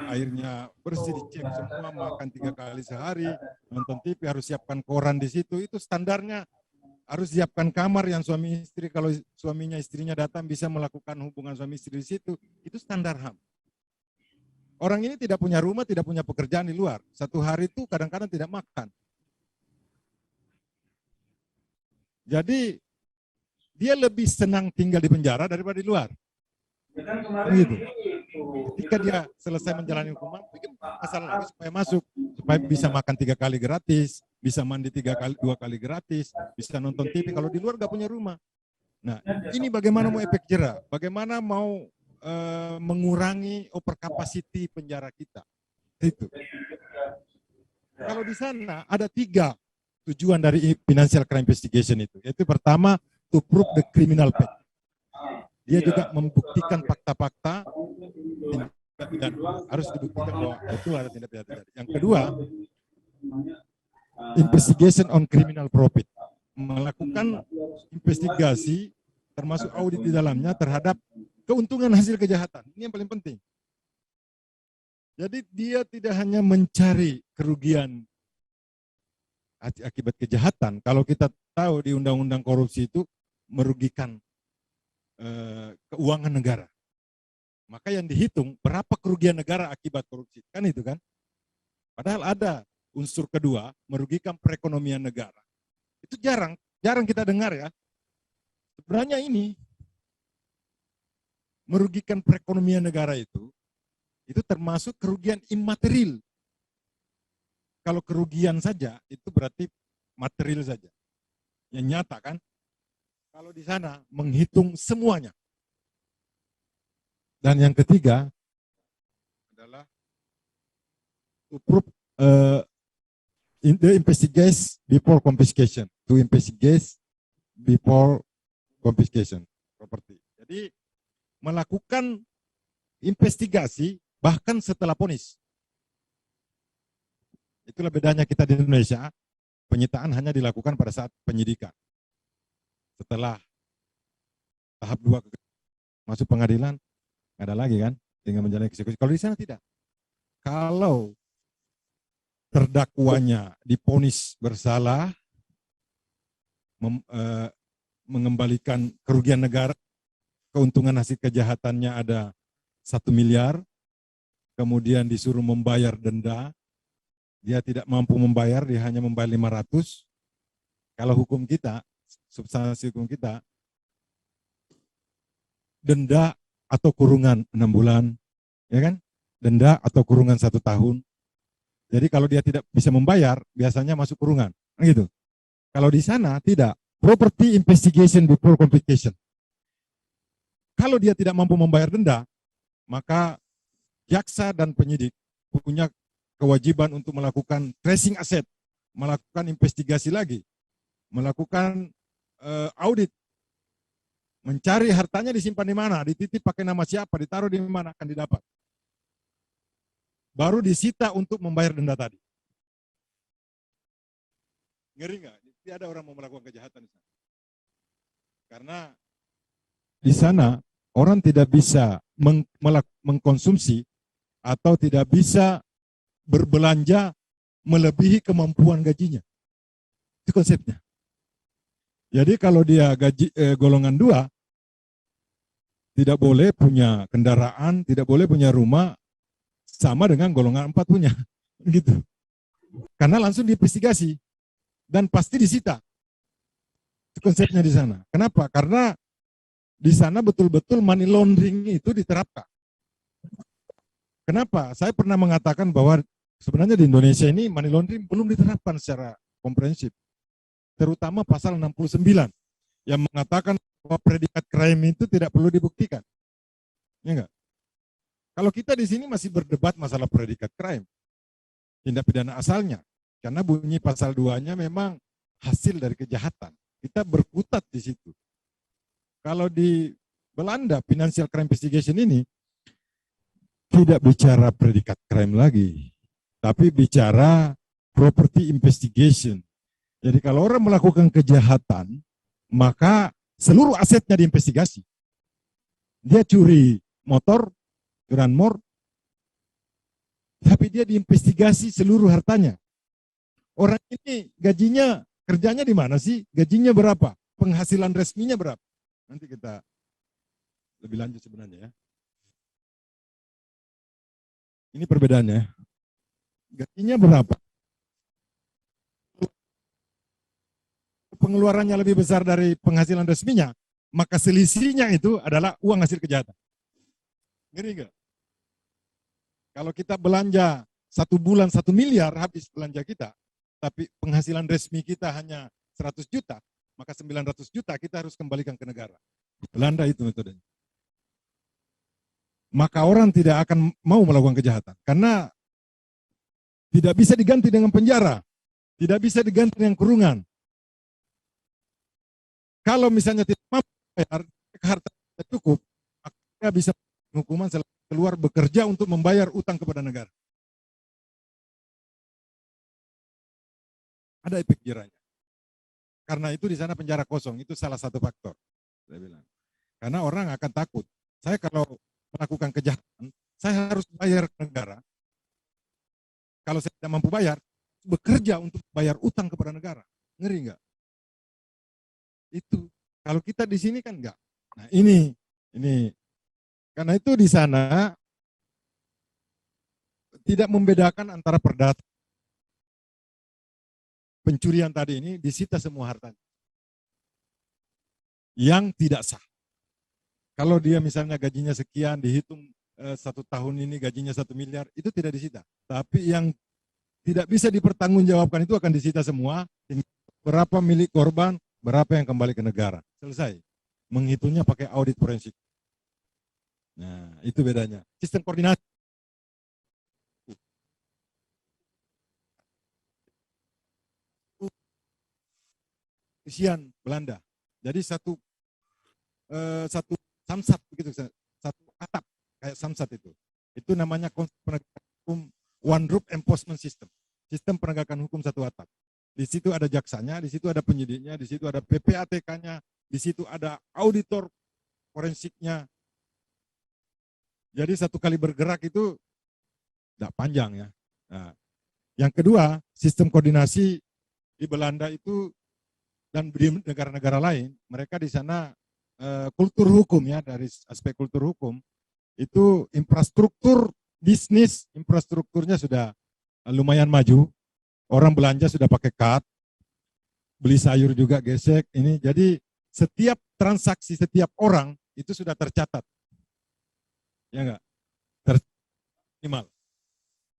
D: airnya bersih, dicek semua, makan 3 kali sehari, nonton TV, harus siapkan koran di situ. Itu standarnya. Harus siapkan kamar yang suami istri, kalau suaminya istrinya datang bisa melakukan hubungan suami istri di situ. Itu standar HAM. Orang ini tidak punya rumah, tidak punya pekerjaan di luar. 1 hari itu kadang-kadang tidak makan. Jadi dia lebih senang tinggal di penjara daripada di luar. Begitu. Ketika dia selesai menjalani hukuman, bikin masalah lagi supaya masuk, supaya bisa makan 3 kali gratis, bisa mandi 2 kali gratis, bisa nonton TV. Kalau di luar nggak punya rumah. Nah, ini bagaimana mau efek jera? Bagaimana mau mengurangi overcapacity penjara kita? Itu. Kalau di sana ada 3 tujuan dari financial crime investigation itu. Yaitu pertama, to prove the criminal fact. Dia juga membuktikan fakta-fakta tindak pidana. Harus dibuktikan bahwa itu ada tindak pidana. Yang kedua, investigation on criminal profit. Melakukan investigasi termasuk audit di dalamnya terhadap keuntungan hasil kejahatan. Ini yang paling penting. Jadi dia tidak hanya mencari kerugian akibat kejahatan. Kalau kita tahu di undang-undang korupsi itu merugikan keuangan negara. Maka yang dihitung berapa kerugian negara akibat korupsi. Kan itu kan? Padahal ada unsur kedua, merugikan perekonomian negara. Itu jarang kita dengar ya. Sebenarnya ini merugikan perekonomian negara itu termasuk kerugian imaterial. Kalau kerugian saja itu berarti material saja. Yang nyata kan? Kalau di sana menghitung semuanya. Dan yang ketiga adalah to prove the investigate before confiscation. To investigate before confiscation property. Jadi melakukan investigasi bahkan setelah vonis. Itulah bedanya kita di Indonesia. Penyitaan hanya dilakukan pada saat penyidikan. Setelah tahap 2 masuk pengadilan, nggak ada lagi kan, tinggal menjalani eksekusi. Kalau di sana tidak. Kalau terdakwanya divonis bersalah, mengembalikan kerugian negara, keuntungan hasil kejahatannya ada 1 miliar, kemudian disuruh membayar denda, dia tidak mampu membayar, dia hanya membayar 500. Kalau hukum kita, substansi hukum kita, denda atau kurungan 6 bulan, ya kan? Denda atau kurungan 1 tahun. Jadi kalau dia tidak bisa membayar, biasanya masuk kurungan, gitu. Kalau di sana tidak, property investigation before confiscation. Kalau dia tidak mampu membayar denda, maka jaksa dan penyidik punya kewajiban untuk melakukan tracing aset, melakukan investigasi lagi, melakukan audit, mencari hartanya disimpan di mana, dititip pakai nama siapa, ditaruh di mana akan didapat. Baru disita untuk membayar denda tadi. Ngeri nggak? Tidak ada orang mau melakukan kejahatan di sana. Karena di sana orang tidak bisa mengkonsumsi atau tidak bisa berbelanja melebihi kemampuan gajinya. Itu konsepnya. Jadi kalau dia gaji golongan 2, tidak boleh punya kendaraan, tidak boleh punya rumah, sama dengan golongan 4 punya. Gitu. Karena langsung diinvestigasi dan pasti disita. Itu konsepnya di sana. Kenapa? Karena di sana betul-betul money laundering itu diterapkan. Kenapa? Saya pernah mengatakan bahwa sebenarnya di Indonesia ini money laundering belum diterapkan secara komprehensif. Terutama pasal 69 yang mengatakan bahwa predikat crime itu tidak perlu dibuktikan. Ya enggak? Kalau kita di sini masih berdebat masalah predikat crime, tindak pidana asalnya, karena bunyi pasal 2-nya memang hasil dari kejahatan. Kita berkutat di situ. Kalau di Belanda, Financial Crime Investigation ini tidak bicara predikat crime lagi, tapi bicara property investigation. Jadi kalau orang melakukan kejahatan, maka seluruh asetnya diinvestigasi. Dia curi motor, curanmor, tapi dia diinvestigasi seluruh hartanya. Orang ini gajinya, kerjanya di mana sih? Gajinya berapa? Penghasilan resminya berapa? Nanti kita lebih lanjut sebenarnya ya. Ini perbedaannya. Gajinya berapa? Pengeluarannya lebih besar dari penghasilan resminya, maka selisihnya itu adalah uang hasil kejahatan. Ngeri enggak? Kalau kita belanja 1 bulan 1 miliar habis belanja kita, tapi penghasilan resmi kita hanya 100 juta, maka 900 juta kita harus kembalikan ke negara. Di Belanda itu metodenya. Maka orang tidak akan mau melakukan kejahatan, karena tidak bisa diganti dengan penjara, tidak bisa diganti dengan kurungan. Kalau misalnya tidak mampu bayar, harta tidak cukup, maka bisa hukuman keluar bekerja untuk membayar utang kepada negara. Ada efek jerahnya. Karena itu di sana penjara kosong, itu salah satu faktor. Saya bilang. Karena orang akan takut. Saya kalau melakukan kejahatan, saya harus bayar ke negara. Kalau saya tidak mampu bayar, bekerja untuk bayar utang kepada negara. Ngeri enggak? Itu. Kalau kita di sini kan enggak. Nah ini. Karena itu di sana tidak membedakan antara perdata. Pencurian tadi ini disita semua hartanya. Yang tidak sah. Kalau dia misalnya gajinya sekian, dihitung 1 tahun ini gajinya 1 miliar, itu tidak disita. Tapi yang tidak bisa dipertanggungjawabkan itu akan disita semua. Berapa milik korban, berapa yang kembali ke negara. Selesai. Menghitungnya pakai audit forensik. Nah, itu bedanya. Sistem koordinasi. Kepolisian Belanda. Jadi satu samsat begitu, satu atap kayak samsat itu. Itu namanya konsep penegakan hukum one roof enforcement system. Sistem penegakan hukum satu atap. Di situ ada jaksanya, di situ ada penyidiknya, di situ ada PPATK-nya, di situ ada auditor forensiknya. Jadi satu kali bergerak itu tidak panjang ya. Nah, yang kedua, sistem koordinasi di Belanda itu dan di negara-negara lain, mereka di sana kultur hukum ya, dari aspek kultur hukum itu infrastruktur bisnis, infrastrukturnya sudah lumayan maju. Orang belanja sudah pakai kad, beli sayur juga gesek ini. Jadi setiap transaksi setiap orang itu sudah tercatat. Ya enggak? Minimal.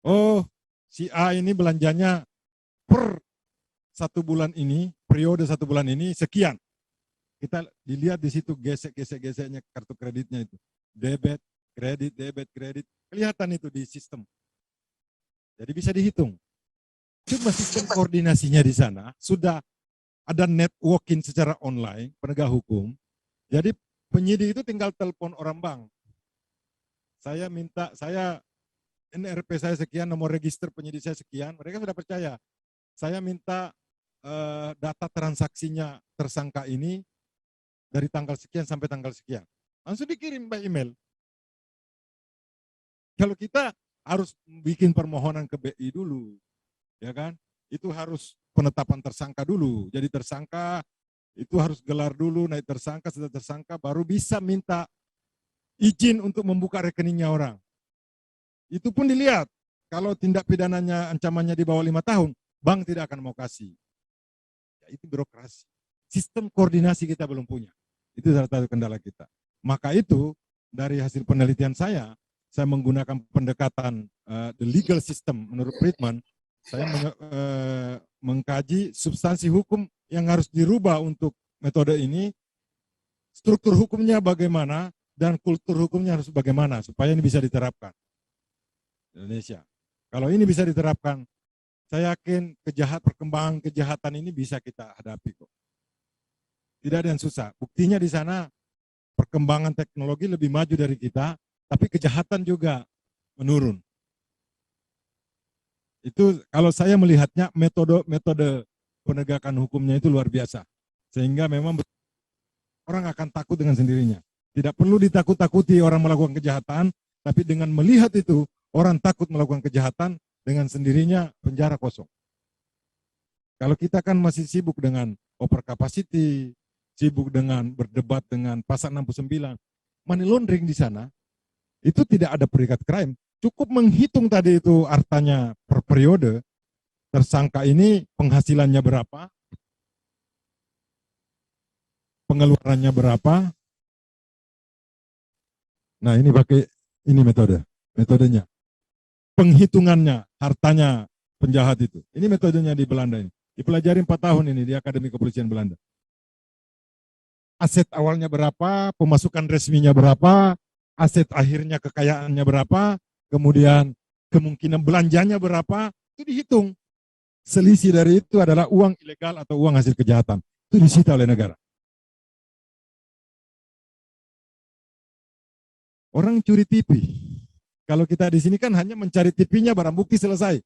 D: Oh, si A ini belanjanya per 1 bulan ini, periode 1 bulan ini sekian. Kita dilihat di situ gesek-geseknya kartu kreditnya itu. Debit, kredit. Kelihatan itu di sistem. Jadi bisa dihitung. Cuma sistem koordinasinya di sana sudah ada networking secara online, penegak hukum. Jadi penyidik itu tinggal telepon orang bank. Saya NRP saya sekian, nomor register penyidik saya sekian, mereka sudah percaya. Saya minta data transaksinya tersangka ini dari tanggal sekian sampai tanggal sekian. Langsung dikirim by email. Kalau kita harus bikin permohonan ke BI dulu, ya kan? Itu harus penetapan tersangka dulu. Jadi tersangka itu harus gelar dulu, naik tersangka, sudah tersangka, baru bisa minta izin untuk membuka rekeningnya orang. Itu pun dilihat. Kalau tindak pidananya ancamannya di bawah 5 tahun, bank tidak akan mau kasih. Ya, itu birokrasi. Sistem koordinasi kita belum punya. Itu salah satu kendala kita. Maka itu dari hasil penelitian saya menggunakan pendekatan the legal system menurut Friedman. Saya mengkaji substansi hukum yang harus dirubah untuk metode ini struktur hukumnya bagaimana dan kultur hukumnya harus bagaimana supaya ini bisa diterapkan di Indonesia. Kalau ini bisa diterapkan, saya yakin perkembangan kejahatan ini bisa kita hadapi kok. Tidak ada yang susah. Buktinya di sana perkembangan teknologi lebih maju dari kita, tapi kejahatan juga menurun. Itu kalau saya melihatnya metode penegakan hukumnya itu luar biasa. Sehingga memang orang akan takut dengan sendirinya. Tidak perlu ditakut-takuti orang melakukan kejahatan, tapi dengan melihat itu, orang takut melakukan kejahatan, dengan sendirinya penjara kosong. Kalau kita kan masih sibuk dengan over capacity, sibuk dengan berdebat dengan pasal 69, money laundering di sana, itu tidak ada peringkat crime. Cukup menghitung tadi itu hartanya per periode, tersangka ini penghasilannya berapa, pengeluarannya berapa. Nah ini pakai ini metodenya. Penghitungannya, hartanya penjahat itu. Ini metodenya di Belanda ini. Dipelajari 4 tahun ini di Akademi Kepolisian Belanda. Aset awalnya berapa, pemasukan resminya berapa, aset akhirnya kekayaannya berapa, kemudian kemungkinan belanjanya berapa, itu dihitung. Selisih dari itu adalah uang ilegal atau uang hasil kejahatan. Itu disita oleh negara. Orang curi TV. Kalau kita di sini kan hanya mencari TV-nya, barang bukti selesai.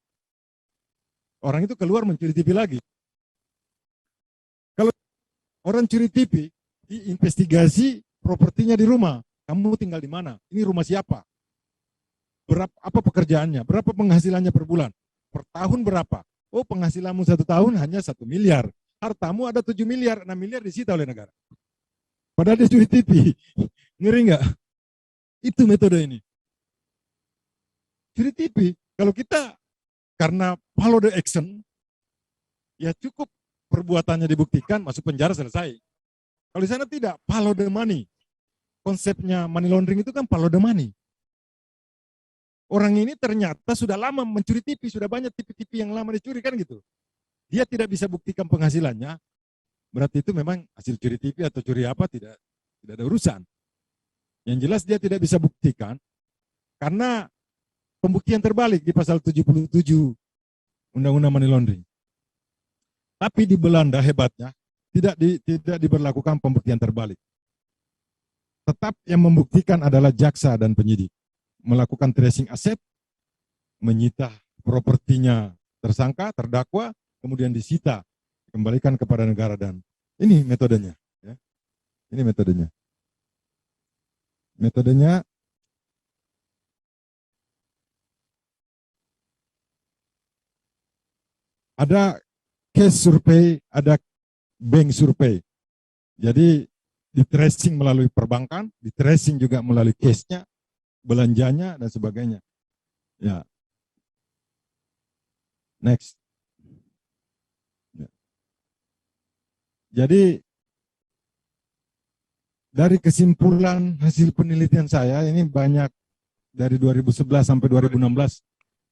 D: Orang itu keluar mencuri TV lagi. Kalau orang curi TV, diinvestigasi propertinya di rumah. Kamu tinggal di mana? Ini rumah siapa? Apa pekerjaannya? Berapa penghasilannya per bulan? Per tahun berapa? Oh, penghasilanmu 1 tahun hanya 1 miliar. Hartamu ada 7 miliar, 6 miliar disita oleh negara. Padahal dia curi TV. Ngeri nggak? Itu metode ini. Curi TV, kalau kita karena follow the action, ya cukup perbuatannya dibuktikan, masuk penjara, selesai. Kalau di sana tidak, follow the money. Konsepnya money laundering itu kan follow the money. Orang ini ternyata sudah lama mencuri TV, sudah banyak TV-TV yang lama dicuri kan gitu. Dia tidak bisa buktikan penghasilannya, berarti itu memang hasil curi TV atau curi apa tidak ada urusan. Yang jelas dia tidak bisa buktikan karena pembuktian terbalik di pasal 77 Undang-Undang Money Laundering. Tapi di Belanda hebatnya tidak diberlakukan pembuktian terbalik. Tetap yang membuktikan adalah jaksa dan penyidik. Melakukan tracing aset, menyita propertinya tersangka, terdakwa, kemudian disita, kembalikan kepada negara, dan ini metodenya. Ya. Ini metodenya. Metodenya ada case survey, ada bank survey. Jadi di tracing melalui perbankan, di tracing juga melalui case-nya, belanjanya dan sebagainya. Ya. Next. Ya. Jadi dari kesimpulan hasil penelitian saya ini banyak dari 2011 sampai 2016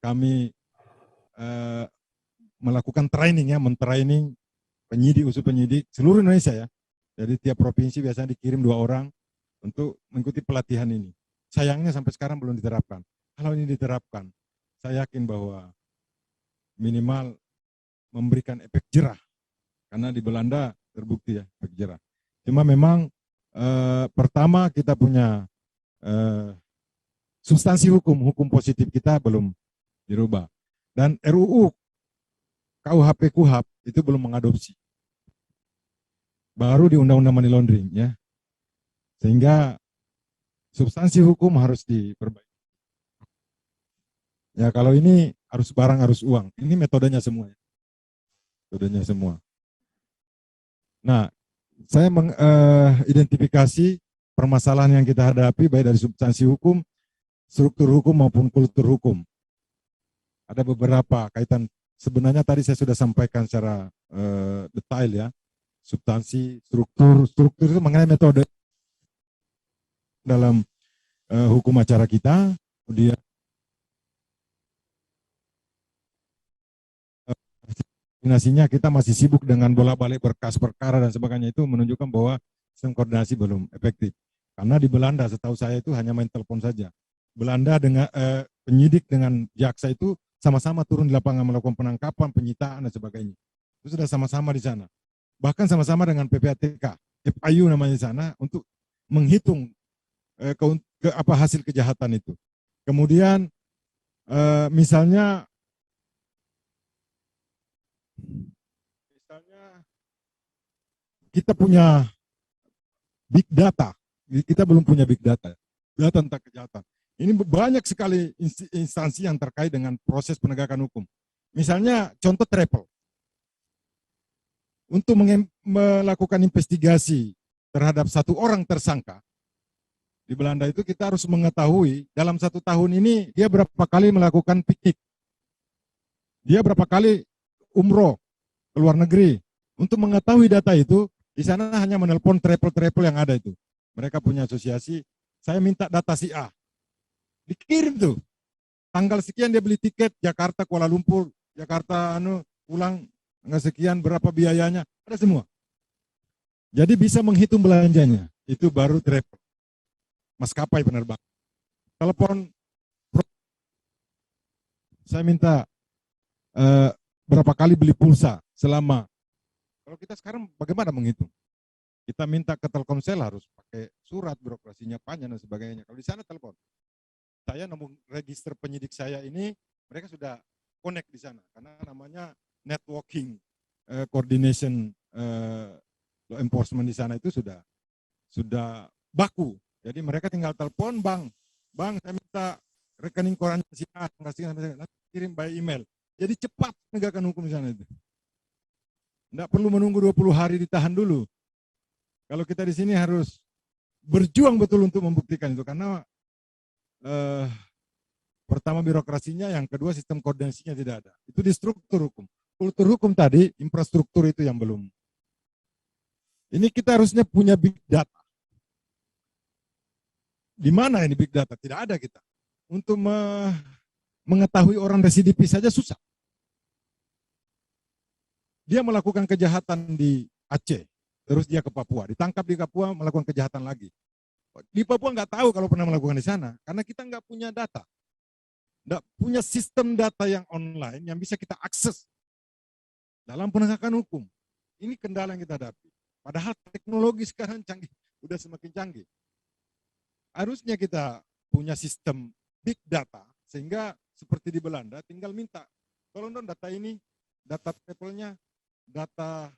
D: kami melakukan training ya, mentraining penyidik, usul penyidik seluruh Indonesia ya. Jadi tiap provinsi biasanya dikirim 2 orang untuk mengikuti pelatihan ini. Sayangnya sampai sekarang belum diterapkan. Kalau ini diterapkan, saya yakin bahwa minimal memberikan efek jerah. Karena di Belanda terbukti ya efek jerah. Cuma memang pertama kita punya substansi hukum positif kita belum dirubah. Dan RUU KUHP KUHAP itu belum mengadopsi. Baru di Undang-Undang Money Laundering ya. Sehingga substansi hukum harus diperbaiki. Ya kalau ini harus barang harus uang. Ini metodenya semua. Metodenya semua. Nah, saya mengidentifikasi permasalahan yang kita hadapi baik dari substansi hukum, struktur hukum maupun kultur hukum. Ada beberapa kaitan. Sebenarnya tadi saya sudah sampaikan secara detail ya. Substansi, struktur itu mengenai metode dalam hukum acara kita. Kemudian koordinasinya kita masih sibuk dengan bolak-balik berkas perkara dan sebagainya, itu menunjukkan bahwa sistem koordinasi belum efektif. Karena di Belanda setahu saya itu hanya main telepon saja. Belanda dengan penyidik dengan jaksa itu sama-sama turun di lapangan melakukan penangkapan, penyitaan dan sebagainya. Itu sudah sama-sama di sana. Bahkan sama-sama dengan PPATK, FIU namanya di sana untuk menghitung hasil kejahatan itu. Kemudian misalnya kita punya big data, kita belum punya big data tentang kejahatan. Ini banyak sekali instansi yang terkait dengan proses penegakan hukum. Misalnya contoh travel. Untuk melakukan investigasi terhadap satu orang tersangka, di Belanda itu kita harus mengetahui dalam 1 tahun ini dia berapa kali melakukan piknik. Dia berapa kali umroh ke luar negeri. Untuk mengetahui data itu, di sana hanya menelpon travel-travel yang ada itu. Mereka punya asosiasi, saya minta data si A. Dikirim tuh. Tanggal sekian dia beli tiket Jakarta, Kuala Lumpur, Jakarta pulang, tanggal sekian berapa biayanya, ada semua. Jadi bisa menghitung belanjanya. Itu baru travel. Maskapai penerbangan. Telepon, saya minta berapa kali beli pulsa selama. Kalau kita sekarang bagaimana menghitung? Kita minta ke Telkomsel harus pakai surat, birokrasinya panjang dan sebagainya. Kalau di sana telepon. Saya nemu register penyidik saya ini, mereka sudah connect di sana. Karena namanya networking coordination law enforcement di sana itu sudah baku. Jadi mereka tinggal telepon, bang saya minta rekening koran si A, nanti kirim by email. Jadi cepat penegakan hukum di sana itu. Tidak perlu menunggu 20 hari ditahan dulu. Kalau kita di sini harus berjuang betul untuk membuktikan itu, karena pertama birokrasinya, yang kedua sistem koordinasinya tidak ada. Itu di struktur hukum. Kultur hukum tadi, infrastruktur itu yang belum. Ini kita harusnya punya big data. Di mana ini big data? Tidak ada kita. Untuk mengetahui orang residivis saja susah. Dia melakukan kejahatan di Aceh, terus dia ke Papua, ditangkap di Papua melakukan kejahatan lagi. Di Papua nggak tahu kalau pernah melakukan di sana, karena kita nggak punya data, nggak punya sistem data yang online yang bisa kita akses dalam penegakan hukum. Ini kendala yang kita hadapi. Padahal teknologi sekarang canggih, udah semakin canggih. Harusnya kita punya sistem big data, sehingga seperti di Belanda, tinggal minta, tolong dong data ini, data travelnya, data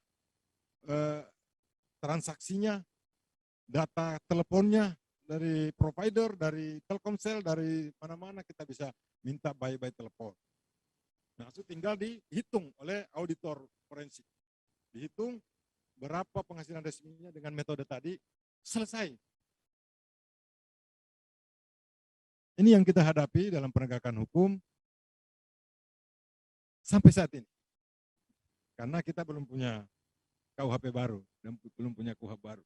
D: transaksinya, data teleponnya dari provider, dari Telkomsel, dari mana-mana kita bisa minta by telepon. Nah, itu tinggal dihitung oleh auditor forensik. Dihitung berapa penghasilan resminya dengan metode tadi, selesai. Ini yang kita hadapi dalam penegakan hukum sampai saat ini. Karena kita belum punya KUHP baru dan belum punya KUHP baru.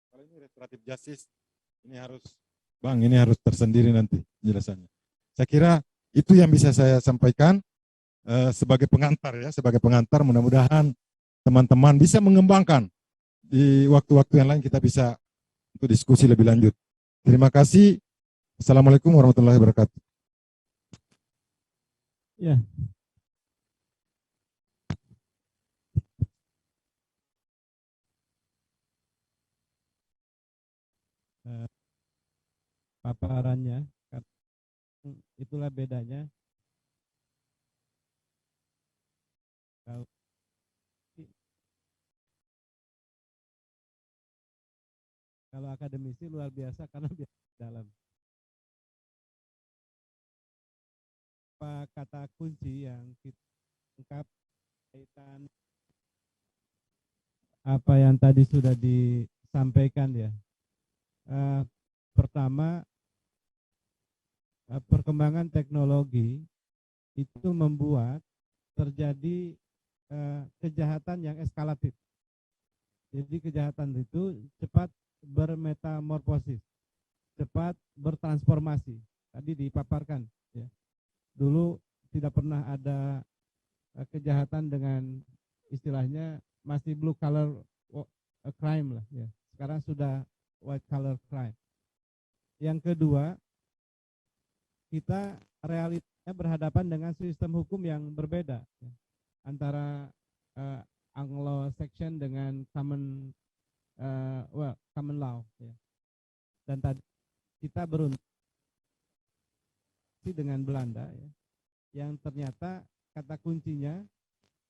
D: Kalau ini restoratif justice, ini harus tersendiri nanti penjelasannya. Saya kira itu yang bisa saya sampaikan sebagai pengantar ya, mudah-mudahan teman-teman bisa mengembangkan di waktu-waktu yang lain, kita bisa untuk diskusi lebih lanjut. Terima kasih. Assalamualaikum warahmatullahi wabarakatuh.
C: Ya. Paparannya, itulah bedanya. Kalau akademisi luar biasa karena biasa dalam. Apa kata kunci yang kita lengkap kaitan apa yang tadi sudah disampaikan ya. Pertama, perkembangan teknologi itu membuat terjadi kejahatan yang eskalatif. Jadi kejahatan itu cepat bermetamorfosis, cepat bertransformasi. Tadi dipaparkan ya. Dulu tidak pernah ada kejahatan dengan istilahnya masih blue collar crime lah ya. Sekarang sudah white collar crime. Yang kedua, kita realitanya berhadapan dengan sistem hukum yang berbeda ya, antara Anglo-Saxon dengan common law ya. Dan tadi kita beruntung dengan Belanda ya, yang ternyata kata kuncinya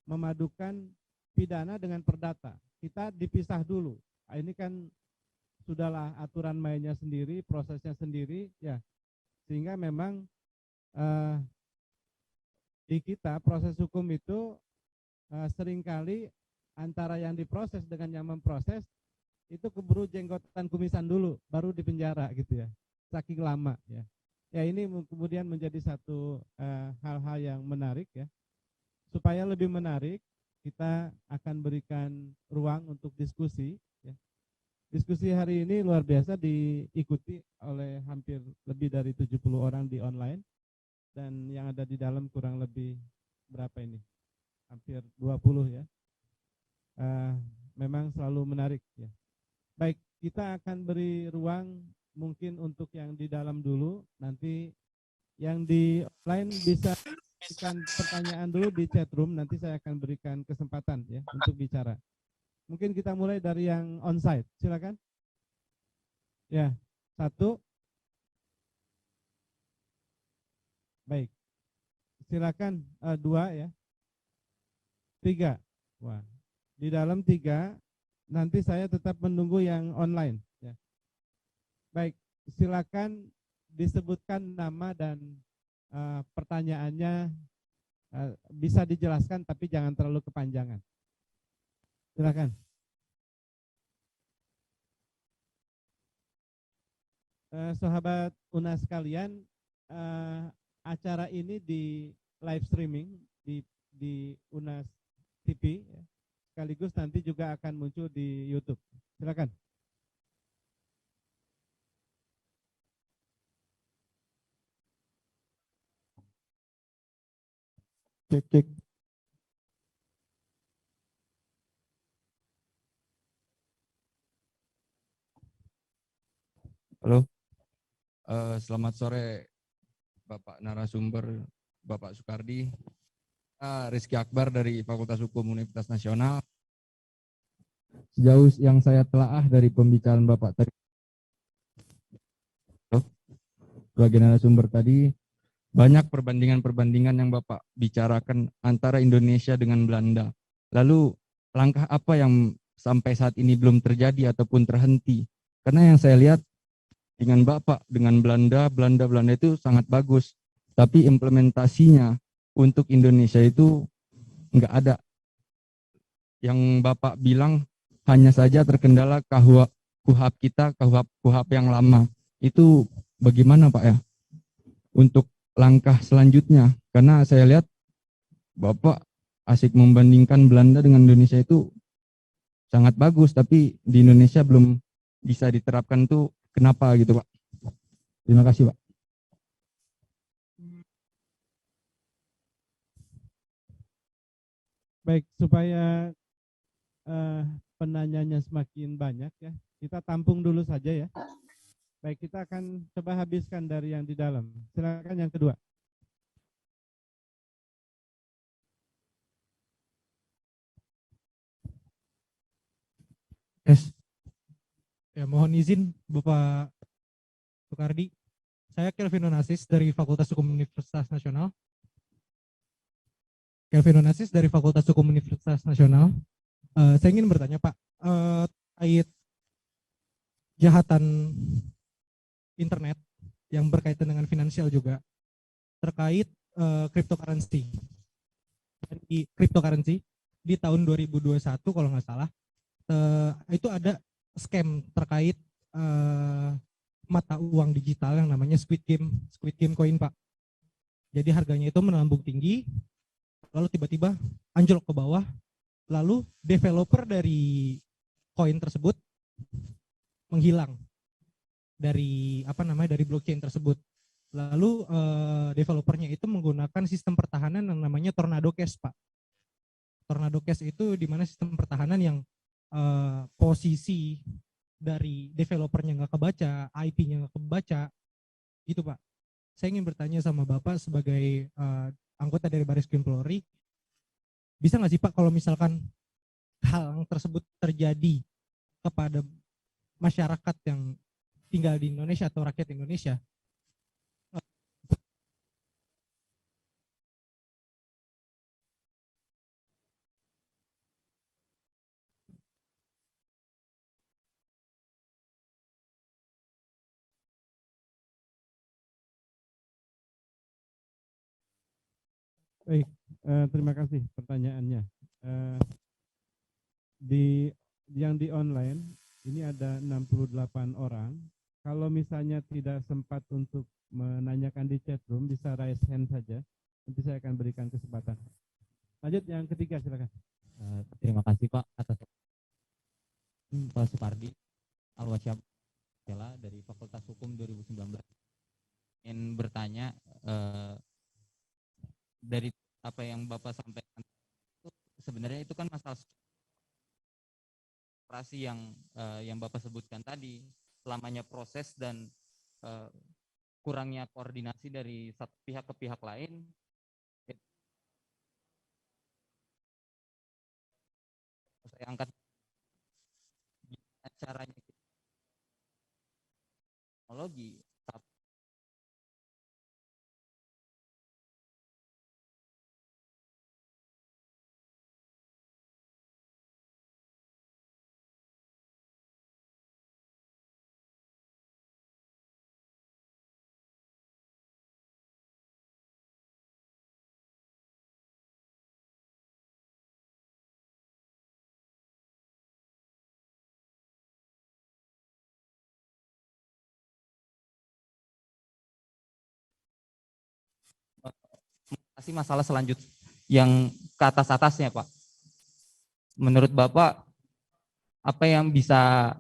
C: memadukan pidana dengan perdata. Kita dipisah dulu. Ini kan sudahlah aturan mainnya sendiri, prosesnya sendiri ya. Sehingga memang di kita proses hukum itu seringkali antara yang diproses dengan yang memproses itu keburu jenggotan kumisan dulu, baru dipenjara gitu ya, saking lama ya. Ya ini kemudian menjadi satu hal-hal yang menarik ya. Supaya lebih menarik, kita akan berikan ruang untuk diskusi ya. Diskusi hari ini luar biasa diikuti oleh hampir lebih dari 70 orang di online, dan yang ada di dalam kurang lebih berapa ini? Hampir 20 ya. Memang selalu menarik ya. Baik, kita akan beri ruang mungkin untuk yang di dalam dulu, nanti yang di online bisa berikan pertanyaan dulu di chat room, nanti saya akan berikan kesempatan ya untuk bicara. Mungkin kita mulai dari yang onsite, silakan. Ya, 1. Baik, silakan 2 ya. 3. Wah, di dalam 3 nanti saya tetap menunggu yang online ya. Baik, silakan disebutkan nama dan pertanyaannya bisa dijelaskan tapi jangan terlalu kepanjangan. Silakan. Sahabat UNAS sekalian, acara ini di live streaming di UNAS TV ya. Sekaligus nanti juga akan muncul di YouTube. Silakan. Cek.
F: Halo, selamat sore Bapak narasumber, Bapak Soekardi. Rizky Akbar dari Fakultas Hukum Universitas Nasional. Sejauh yang saya telaah dari pembicaraan Bapak tadi, sebagai narasumber tadi, banyak perbandingan-perbandingan yang Bapak bicarakan antara Indonesia dengan Belanda. Lalu langkah apa yang sampai saat ini belum terjadi ataupun terhenti? Karena yang saya lihat dengan Bapak, dengan Belanda itu sangat bagus, tapi implementasinya untuk Indonesia itu enggak ada. Yang Bapak bilang hanya saja terkendala KUHP kita, KUHP yang lama. Itu bagaimana Pak ya untuk langkah selanjutnya? Karena saya lihat Bapak asik membandingkan Belanda dengan Indonesia itu sangat bagus, tapi di Indonesia belum bisa diterapkan tuh kenapa gitu Pak? Terima kasih Pak.
C: Baik, supaya penanyanya semakin banyak ya, kita tampung dulu saja ya. Baik, kita akan coba habiskan dari yang di dalam. Silakan yang kedua.
G: Yes. Ya, mohon izin Bapak Soekardi. Saya Kelvin Onassis dari Fakultas Hukum Universitas Nasional. Saya ingin bertanya Pak, terkait kejahatan internet yang berkaitan dengan finansial juga, terkait cryptocurrency. Di cryptocurrency di tahun 2021 kalau nggak salah, itu ada scam terkait mata uang digital yang namanya Squid Game Coin Pak. Jadi harganya itu melambung tinggi, lalu tiba-tiba anjlok ke bawah, lalu developer dari koin tersebut menghilang dari dari blockchain tersebut. Lalu developernya itu menggunakan sistem pertahanan yang namanya Tornado Cash Pak. Tornado Cash itu di mana sistem pertahanan yang posisi dari developernya nggak kebaca, IP-nya nggak kebaca, gitu Pak. Saya ingin bertanya sama Bapak sebagai anggota dari Baris Krim Polri, bisa nggak sih Pak kalau misalkan hal tersebut terjadi kepada masyarakat yang tinggal di Indonesia atau rakyat Indonesia,
C: Baik, terima kasih pertanyaannya. Di yang di online ini ada 68 orang. Kalau misalnya tidak sempat untuk menanyakan di chat room, bisa raise hand saja. Nanti saya akan berikan kesempatan. Lanjut yang ketiga, silakan.
H: Terima kasih Pak atas Pak Supardi Alwasyab dari Fakultas Hukum 2019. Ingin bertanya dari apa yang Bapak sampaikan itu sebenarnya itu kan masalah operasi yang Bapak sebutkan tadi, selamanya proses dan kurangnya koordinasi dari satu pihak ke pihak lain. Saya angkat caranya teknologi. Masih masalah selanjutnya yang ke atasnya Pak. Menurut Bapak apa yang bisa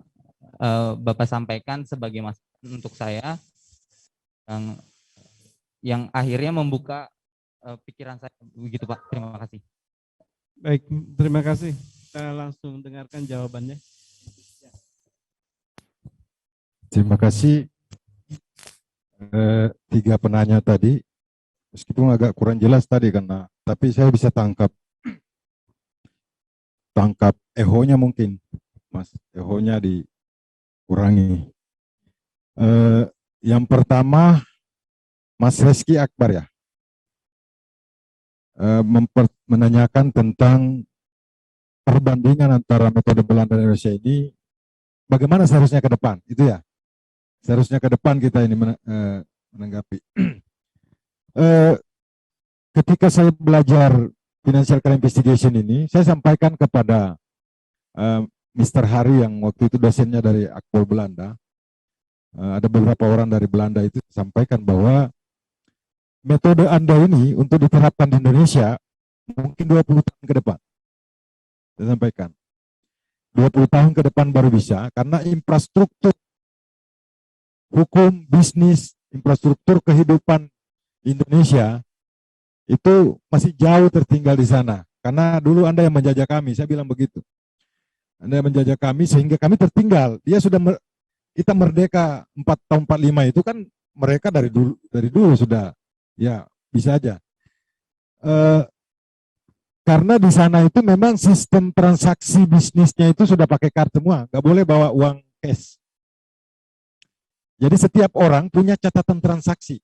H: Bapak sampaikan sebagai masukan untuk saya yang akhirnya membuka pikiran saya begitu Pak. Terima kasih.
C: Baik, terima kasih. Kita langsung dengarkan jawabannya.
D: Terima kasih tiga penanya tadi. Meskipun agak kurang jelas tadi karena, tapi saya bisa tangkap ehonya mungkin, Mas. Ehonya dikurangi. Yang pertama, Mas Reski Akbar ya, menanyakan tentang perbandingan antara metode Belanda dan Indonesia ini, bagaimana seharusnya ke depan, itu ya. Seharusnya ke depan kita ini menanggapi. Ketika saya belajar Financial Crime Investigation ini, saya sampaikan kepada Mr. Hari yang waktu itu dosennya dari Akpol Belanda. Ada beberapa orang dari Belanda itu sampaikan bahwa metode Anda ini untuk diterapkan di Indonesia mungkin 20 tahun ke depan. Saya sampaikan. 20 tahun ke depan baru bisa, karena infrastruktur hukum, bisnis, infrastruktur kehidupan Indonesia itu masih jauh tertinggal di sana. Karena dulu Anda yang menjajah kami, saya bilang begitu. Anda yang menjajah kami sehingga kami tertinggal. Dia sudah kita merdeka 4 tahun 45 itu kan mereka dari dulu sudah ya bisa aja. Karena di sana itu memang sistem transaksi bisnisnya itu sudah pakai kartu semua, nggak boleh bawa uang cash. Jadi setiap orang punya catatan transaksi.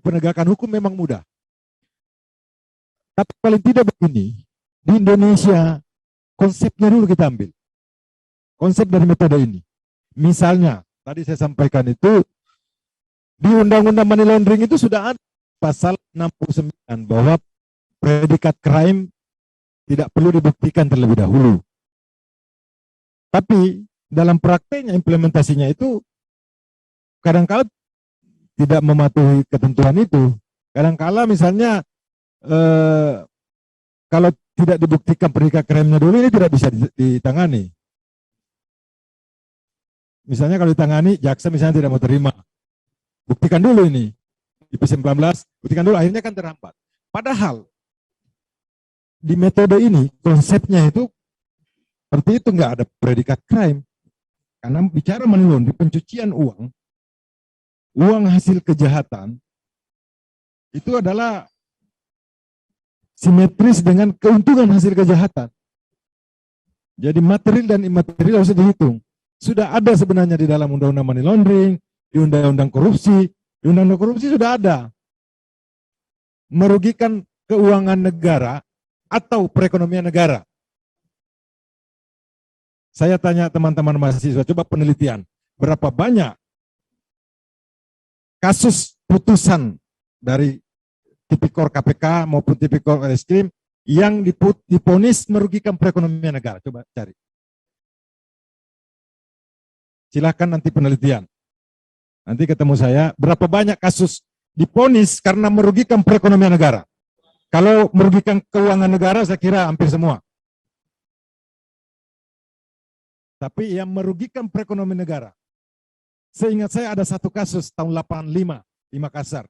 D: Penegakan hukum memang mudah. Tapi paling tidak begini, di Indonesia konsepnya dulu kita ambil. Konsep dari metode ini. Misalnya, tadi saya sampaikan itu, di Undang-Undang Money Laundering itu sudah ada pasal 69 bahwa predikat crime tidak perlu dibuktikan terlebih dahulu. Tapi dalam prakteknya implementasinya itu kadang-kala tidak mematuhi ketentuan itu. Kadang-kala misalnya kalau tidak dibuktikan predikat crime-nya dulu ini tidak bisa ditangani. Misalnya kalau ditangani, jaksa misalnya tidak mau terima. Buktikan dulu ini. IP 19, buktikan dulu, akhirnya kan terhambat. Padahal di metode ini konsepnya itu Seperti itu nggak ada predikat crime. Karena bicara money laundering, pencucian uang hasil kejahatan, itu adalah simetris dengan keuntungan hasil kejahatan. Jadi material dan imaterial harus dihitung. Sudah ada sebenarnya di dalam undang-undang money laundering, di undang-undang korupsi. Di undang-undang korupsi sudah ada. Merugikan keuangan negara atau perekonomian negara. Saya tanya teman-teman mahasiswa, coba penelitian. Berapa banyak kasus putusan dari Tipikor KPK maupun Tipikor Barreskrim yang diponis merugikan perekonomian negara? Coba cari. Silakan nanti penelitian. Nanti ketemu saya, berapa banyak kasus diponis karena merugikan perekonomian negara? Kalau merugikan keuangan negara, saya kira hampir semua. Tapi yang merugikan perekonomian negara. Seingat saya ada satu kasus tahun 85 di Makassar.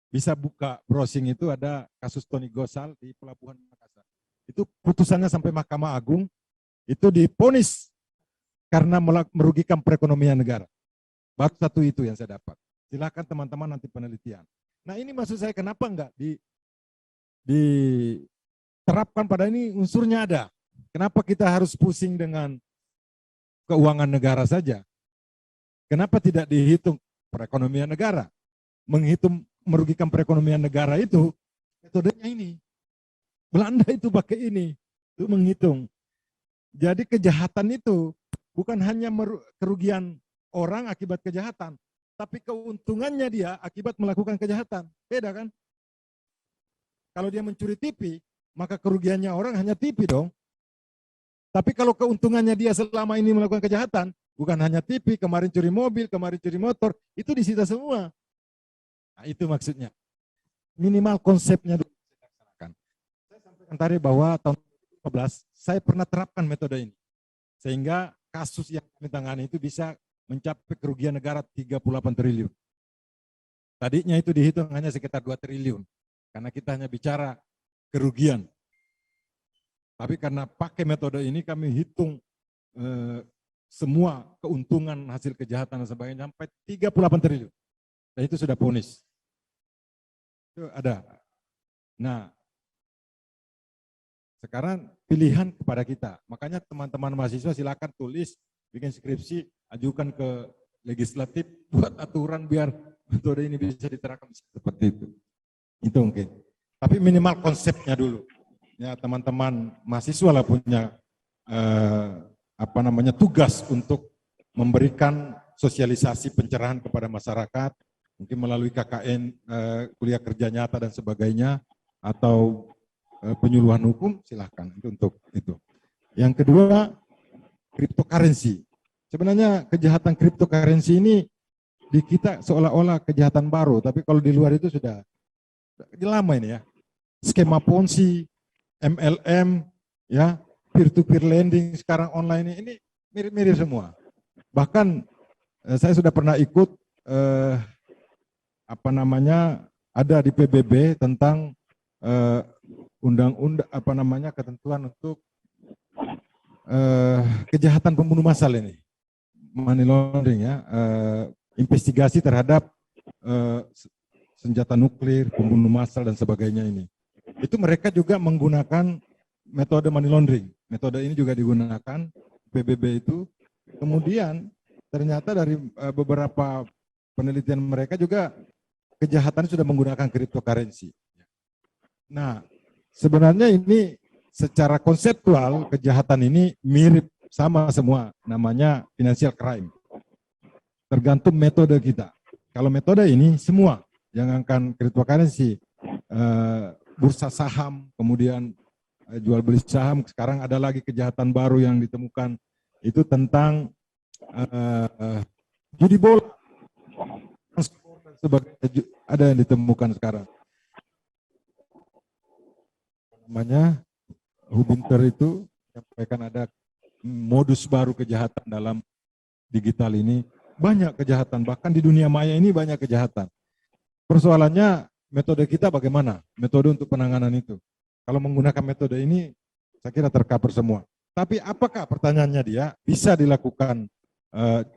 D: Bisa buka browsing, itu ada kasus Tony Gosal di Pelabuhan Makassar. Itu putusannya sampai Mahkamah Agung, itu diponis karena merugikan perekonomian negara. Baru satu itu yang saya dapat. Silakan teman-teman nanti penelitian. Nah ini maksud saya kenapa enggak diterapkan pada ini unsurnya ada. Kenapa kita harus pusing dengan keuangan negara saja? Kenapa tidak dihitung perekonomian negara? Menghitung merugikan perekonomian negara itu metodenya ini. Belanda itu pakai ini, itu menghitung. Jadi kejahatan itu bukan hanya kerugian orang akibat kejahatan, tapi keuntungannya dia akibat melakukan kejahatan. Beda kan? Kalau dia mencuri TV, maka kerugiannya orang hanya TV dong. Tapi kalau keuntungannya dia selama ini melakukan kejahatan, bukan hanya TV, kemarin curi mobil, kemarin curi motor, itu disita semua. Nah, itu maksudnya. Minimal konsepnya dulu dilaksanakan. Saya sampaikan tadi bahwa tahun 2015 saya pernah terapkan metode ini. Sehingga kasus yang kami tangani itu bisa mencapai kerugian negara 38 triliun. Tadinya itu dihitung hanya sekitar 2 triliun. Karena kita hanya bicara kerugian. Tapi karena pakai metode ini kami hitung semua keuntungan hasil kejahatan dan sebagainya sampai 38 triliun. Dan itu sudah ponis. Itu ada. Nah, sekarang pilihan kepada kita. Makanya teman-teman mahasiswa silakan tulis, bikin skripsi, ajukan ke legislatif, buat aturan biar metode ini bisa diterapkan seperti itu. Itu mungkin. Tapi minimal konsepnya dulu. Ya, teman-teman mahasiswa lah punya tugas untuk memberikan sosialisasi pencerahan kepada masyarakat, mungkin melalui KKN, kuliah kerja nyata dan sebagainya, atau penyuluhan hukum, silahkan untuk itu. Yang kedua, cryptocurrency. Sebenarnya kejahatan cryptocurrency ini di kita seolah-olah kejahatan baru, tapi kalau di luar itu sudah lama ini ya. Skema Ponzi, MLM, ya, peer-to-peer lending sekarang online ini mirip-mirip semua. Bahkan saya sudah pernah ikut ada di PBB tentang undang-undang ketentuan untuk kejahatan pembunuh massal ini, money laundering ya, investigasi terhadap senjata nuklir, pembunuh massal dan sebagainya ini. Itu mereka juga menggunakan metode money laundering. Metode ini juga digunakan PBB itu. Kemudian ternyata dari beberapa penelitian mereka juga kejahatan sudah menggunakan cryptocurrency. Nah, sebenarnya ini secara konseptual kejahatan ini mirip sama semua, namanya financial crime. Tergantung metode kita. Kalau metode ini semua, jangankan cryptocurrency, bursa saham, kemudian jual beli saham. Sekarang ada lagi kejahatan baru yang ditemukan, itu tentang judi bola, transport dan sebagainya, ada yang ditemukan sekarang. Namanya Hubinter itu menyampaikan ada modus baru kejahatan dalam digital ini. Banyak kejahatan, bahkan di dunia maya ini banyak kejahatan. Persoalannya metode kita bagaimana? Metode untuk penanganan itu. Kalau menggunakan metode ini, saya kira tercover semua. Tapi apakah pertanyaannya dia bisa dilakukan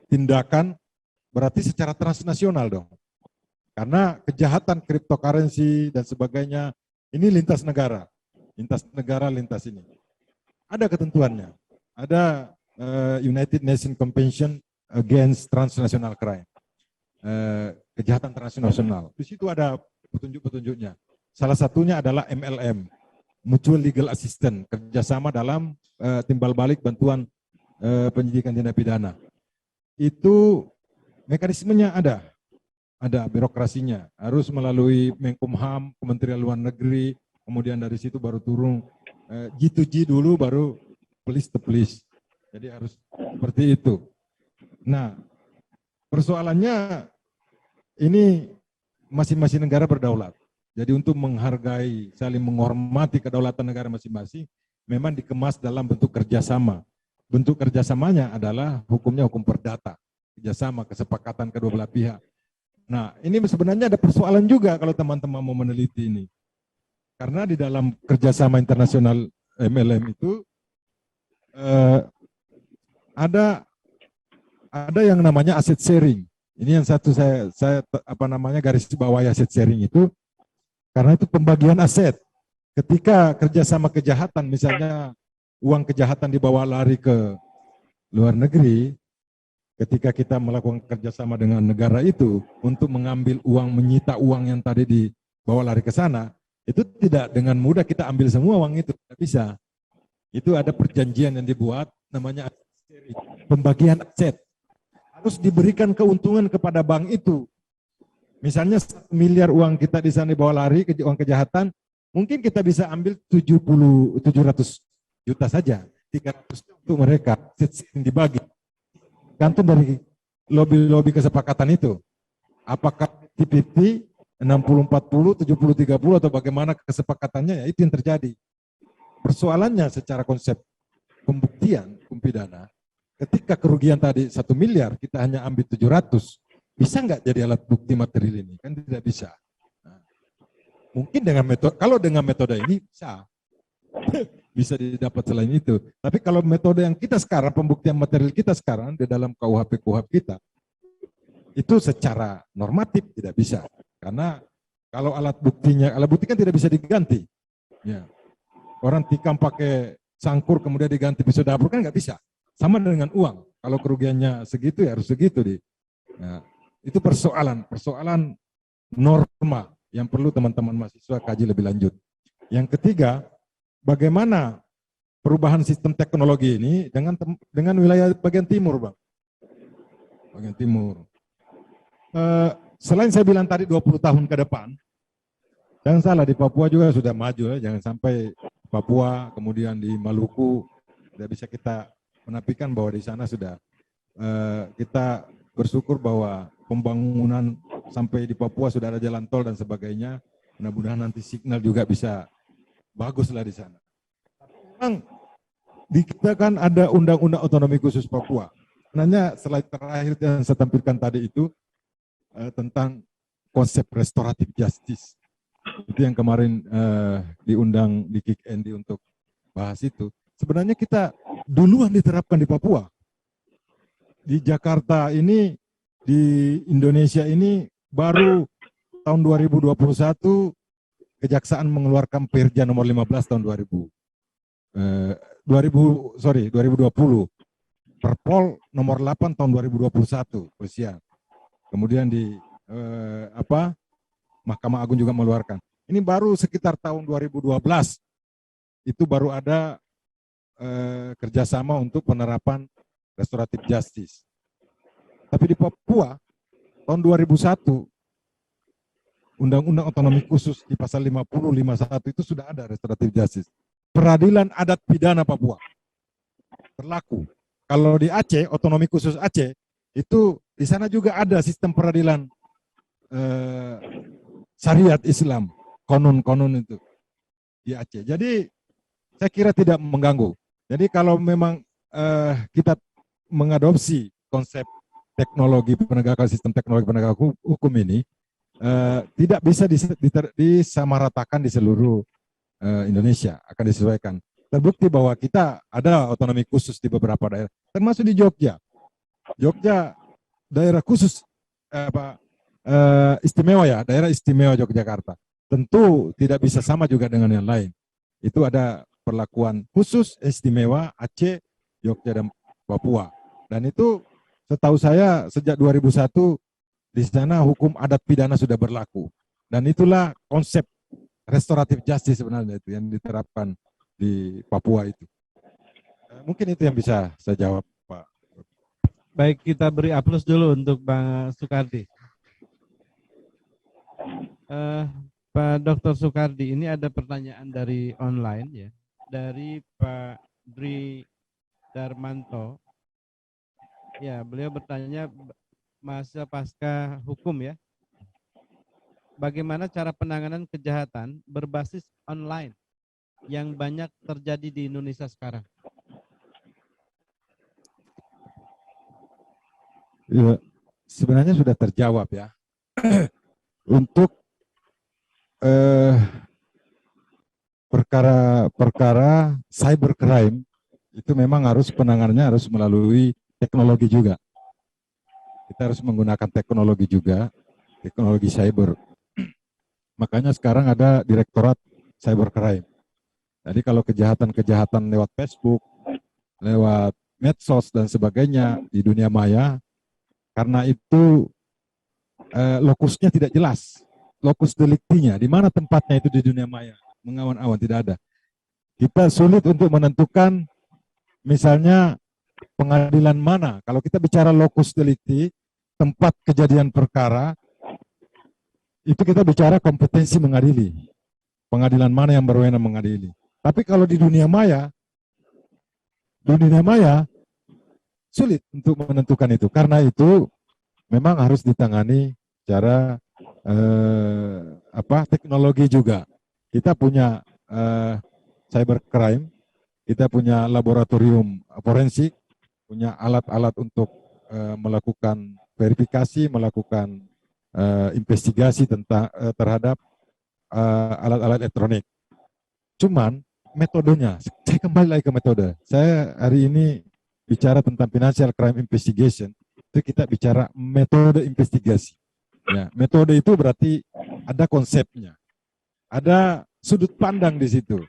D: tindakan berarti secara transnasional dong? Karena kejahatan cryptocurrency dan sebagainya ini lintas negara, lintas ini. Ada ketentuannya, ada United Nations Convention Against Transnational Crime, kejahatan transnasional. Di situ ada petunjuk-petunjuknya. Salah satunya adalah MLM, Mutual Legal Assistance, kerjasama dalam timbal balik bantuan penyidikan tindak pidana. Itu mekanismenya ada birokrasinya, harus melalui Menkumham, Kementerian Luar Negeri, kemudian dari situ baru turun G2G dulu, baru police to police. Jadi harus seperti itu. Nah, persoalannya ini masing-masing negara berdaulat. Jadi untuk menghargai, saling menghormati kedaulatan negara masing-masing, memang dikemas dalam bentuk kerjasama. Bentuk kerjasamanya adalah hukumnya hukum perdata, kerjasama, kesepakatan kedua belah pihak. Nah, ini sebenarnya ada persoalan juga kalau teman-teman mau meneliti ini. Karena di dalam kerjasama internasional MLM itu ada yang namanya aset sharing. Ini yang satu saya garis bawahi aset sharing itu, karena itu pembagian aset. Ketika kerjasama kejahatan, misalnya uang kejahatan dibawa lari ke luar negeri, ketika kita melakukan kerjasama dengan negara itu untuk mengambil uang, menyita uang yang tadi dibawa lari ke sana, itu tidak dengan mudah kita ambil semua uang itu, tidak bisa. Itu ada perjanjian yang dibuat, namanya pembagian aset. Harus diberikan keuntungan kepada bank itu. Misalnya 1 miliar uang kita di sana dibawa lari ke uang kejahatan, mungkin kita bisa ambil 700 juta saja, 300 untuk mereka, dibagi. Gantung dari lobby kesepakatan itu. Apakah TPT 60-40, 70-30 atau bagaimana kesepakatannya, ya itu yang terjadi. Persoalannya secara konsep pembuktian hukum pidana, ketika kerugian tadi 1 miliar, kita hanya ambil 700, bisa nggak jadi alat bukti material ini? Kan tidak bisa. Nah, mungkin dengan metode, kalau dengan metode ini bisa. Bisa didapat selain itu. Tapi kalau metode yang kita sekarang, pembuktian material kita sekarang di dalam KUHP kita, itu secara normatif tidak bisa. Karena kalau alat bukti kan tidak bisa diganti. Ya. Orang tikam pakai sangkur kemudian diganti pisau dapur kan nggak bisa. Sama dengan uang. Kalau kerugiannya segitu ya harus segitu. Nah, itu persoalan norma yang perlu teman-teman mahasiswa kaji lebih lanjut. Yang ketiga, bagaimana perubahan sistem teknologi ini dengan wilayah bagian timur, Bang. Bagian timur. Selain saya bilang tadi 20 tahun ke depan, jangan salah, di Papua juga sudah maju, jangan sampai Papua, kemudian di Maluku, tidak bisa kita menafikan bahwa di sana sudah kita bersyukur bahwa pembangunan sampai di Papua sudah ada jalan tol dan sebagainya, mudah-mudahan nanti signal juga bisa baguslah di sana. Memang di kita kan ada undang-undang otonomi khusus Papua. Sebenarnya slide terakhir yang saya tampilkan tadi itu tentang konsep restoratif justice. Itu yang kemarin diundang di Kick Andy untuk bahas itu. Sebenarnya kita duluan diterapkan di Papua. Di Jakarta ini, di Indonesia ini baru tahun 2021 Kejaksaan mengeluarkan Perja nomor 15 tahun 2020. Perpol nomor 8 tahun 2021 Polisian. Kemudian di Mahkamah Agung juga mengeluarkan. Ini baru sekitar tahun 2012 itu baru ada kerjasama untuk penerapan restoratif justice. Tapi di Papua tahun 2001 Undang-Undang Otonomi Khusus di pasal 50-51 itu sudah ada restoratif justice. Peradilan adat pidana Papua berlaku. Kalau di Aceh, Otonomi Khusus Aceh, itu di sana juga ada sistem peradilan syariat Islam, konon itu di Aceh. Jadi saya kira tidak mengganggu. Jadi kalau memang kita mengadopsi konsep teknologi penegakan sistem teknologi penegakan hukum ini, tidak bisa disamaratakan di seluruh Indonesia, akan disesuaikan. terbukti bahwa kita ada otonomi khusus di beberapa daerah, termasuk di Jogja. Jogja daerah khusus istimewa ya, daerah istimewa Yogyakarta. Tentu tidak bisa sama juga dengan yang lain. Itu ada perlakuan khusus istimewa Aceh, Jogja dan Papua. Dan itu setahu saya sejak 2001 di sana hukum adat pidana sudah berlaku. Dan itulah konsep restoratif justice sebenarnya itu yang diterapkan di Papua itu. Mungkin itu yang bisa saya jawab, Pak.
C: Baik, kita beri aplaus dulu untuk Bang Sukardi. Pak Dr. Sukardi, ini ada pertanyaan dari online ya, dari Pak Dri Darmanto. Ya, beliau bertanya masa pasca hukum ya. Bagaimana cara penanganan kejahatan berbasis online yang banyak terjadi di Indonesia sekarang?
D: Ya, sebenarnya sudah terjawab ya. Untuk perkara cybercrime itu memang harus penanganannya harus melalui teknologi juga. Kita harus menggunakan teknologi juga, teknologi cyber. Makanya sekarang ada Direktorat Cybercrime. Jadi kalau kejahatan-kejahatan lewat Facebook, lewat medsos dan sebagainya di dunia maya, karena itu lokusnya tidak jelas, lokus deliktinya, di mana tempatnya itu di dunia maya, mengawan-awan tidak ada. Kita sulit untuk menentukan misalnya pengadilan mana. Kalau kita bicara lokus delikti, tempat kejadian perkara, itu kita bicara kompetensi mengadili. Pengadilan mana yang berwenang mengadili. Tapi kalau di dunia maya sulit untuk menentukan itu. Karena itu memang harus ditangani secara teknologi juga. Kita punya cybercrime, kita punya laboratorium forensik, punya alat-alat untuk melakukan verifikasi, melakukan investigasi terhadap alat-alat elektronik. Cuman metodenya, saya kembali lagi ke metode. Saya hari ini bicara tentang financial crime investigation, itu kita bicara metode investigasi. Ya, metode itu berarti ada konsepnya, ada sudut pandang di situ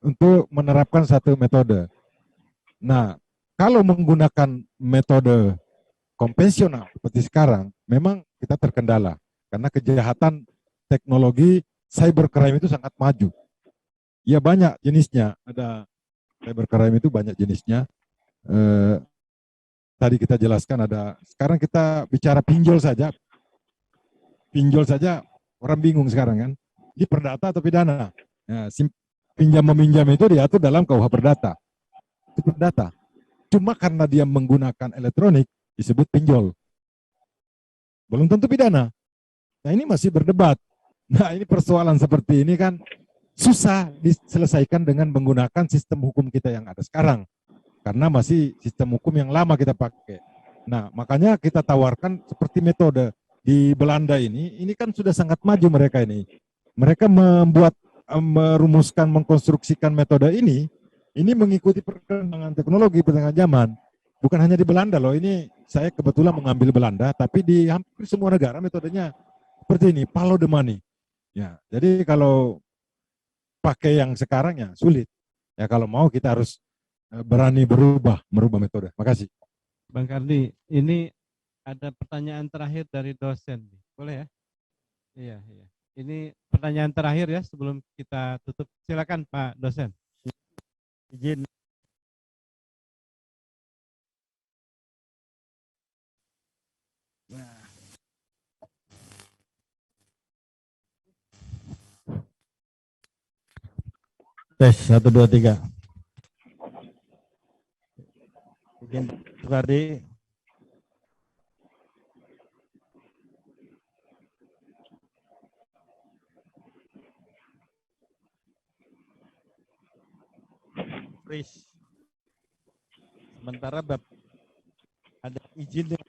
D: untuk menerapkan satu metode. Nah, kalau menggunakan metode konvensional seperti sekarang, memang kita terkendala karena kejahatan teknologi cybercrime itu sangat maju. Ya banyak jenisnya, ada cybercrime itu banyak jenisnya. Tadi kita jelaskan ada, sekarang kita bicara pinjol saja orang bingung sekarang kan, ini perdata atau pidana? Ya, pinjam meminjam itu diatur dalam KUH Perdata, itu perdata. Cuma karena dia menggunakan elektronik disebut pinjol, belum tentu pidana. Nah ini masih berdebat. Nah ini persoalan seperti ini kan susah diselesaikan dengan menggunakan sistem hukum kita yang ada sekarang. Karena masih sistem hukum yang lama kita pakai. Nah, makanya kita tawarkan seperti metode di Belanda ini kan sudah sangat maju mereka ini. Mereka merumuskan, mengkonstruksikan metode ini mengikuti perkembangan teknologi, perkembangan zaman. Bukan hanya di Belanda loh, ini saya kebetulan mengambil Belanda, tapi di hampir semua negara metodenya seperti ini, follow the money. Ya, jadi kalau pakai yang sekarang ya sulit. Ya kalau mau kita harus berani merubah metode. Makasih.
C: Bang Kardi, ini ada pertanyaan terakhir dari dosen. Boleh ya? Iya. Ini pertanyaan terakhir ya sebelum kita tutup. Silakan Pak dosen.
I: Izin. Tes 1 2 3. Izin Sukardi. Freeze. Sementara ada izin dengan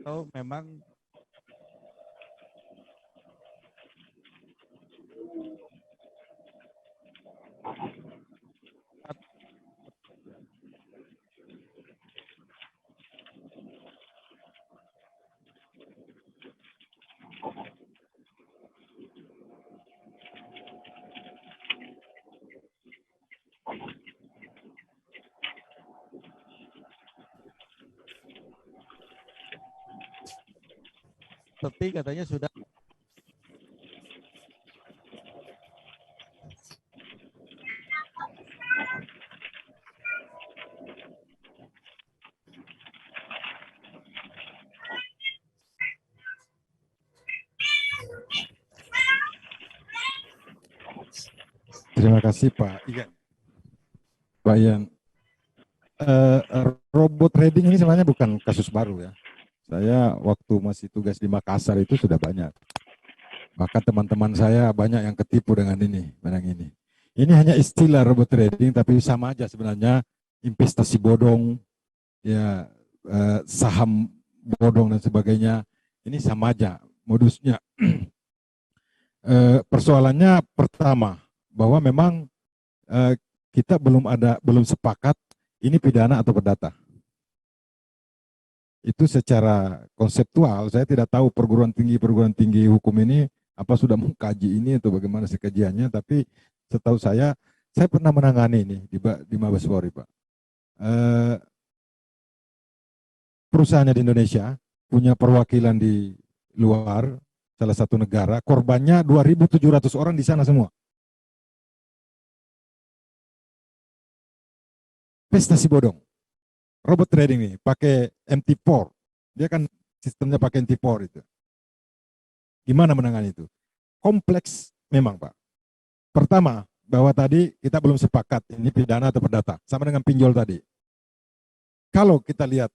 I: atau memang seperti katanya sudah
D: Terima kasih Pak Igan. Pak Ian, robot trading ini sebenarnya bukan kasus baru ya. Saya waktu masih tugas di Makassar itu sudah banyak. Bahkan teman-teman saya banyak yang ketipu dengan ini, barang ini. Ini hanya istilah robot trading, tapi sama aja sebenarnya investasi bodong, ya saham bodong dan sebagainya. Ini sama aja modusnya. Persoalannya pertama bahwa memang kita belum sepakat ini pidana atau perdata. Itu secara konseptual saya tidak tahu perguruan tinggi hukum ini apa sudah mengkaji ini atau bagaimana kajiannya, tapi setahu saya pernah menangani ini di Mabes Polri, Pak. Perusahaannya di Indonesia punya perwakilan di luar salah satu negara, korbannya 2.700 orang di sana semua. Investasi bodong. Robot trading nih, pakai MT4. Dia kan sistemnya pakai MT4 itu. Gimana menangani itu? Kompleks memang, Pak. Pertama, bahwa tadi kita belum sepakat ini pidana atau perdata. Sama dengan pinjol tadi. Kalau kita lihat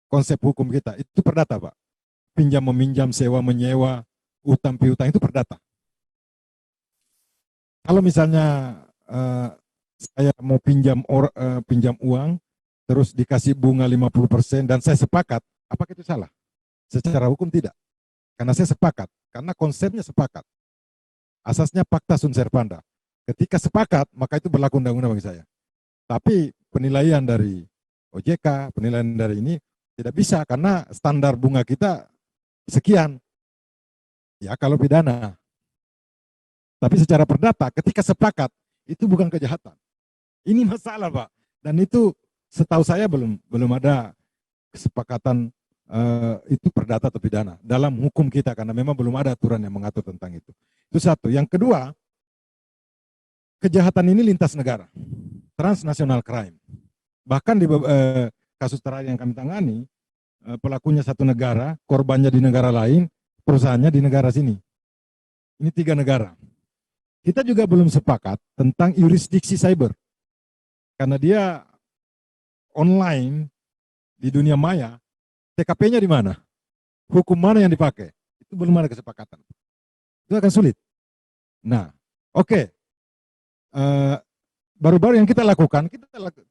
D: konsep hukum kita, itu perdata, Pak. Pinjam meminjam, sewa menyewa, utang piutang itu perdata. Kalau misalnya saya mau pinjam uang, terus dikasih bunga 50% dan saya sepakat, apakah itu salah? Secara hukum tidak. Karena saya sepakat, karena konsepnya sepakat. Asasnya pacta sunt servanda. Ketika sepakat, maka itu berlaku undang-undang bagi saya. Tapi penilaian dari OJK, penilaian dari ini tidak bisa karena standar bunga kita sekian. Ya kalau pidana. Tapi secara perdata, ketika sepakat, itu bukan kejahatan. Ini masalah, Pak. Dan itu setahu saya belum ada kesepakatan itu perdata atau pidana dalam hukum kita, karena memang belum ada aturan yang mengatur tentang itu. Itu satu. Yang kedua, kejahatan ini lintas negara, transnational crime. Bahkan di kasus terakhir yang kami tangani, pelakunya satu negara, korbannya di negara lain, perusahaannya di negara sini. Ini 3 negara. Kita juga belum sepakat tentang yurisdiksi cyber. Karena dia online di dunia maya, TKP-nya di mana? Hukum mana yang dipakai? Itu belum ada kesepakatan. Itu akan sulit. Nah, oke. Baru-baru yang kita lakukan,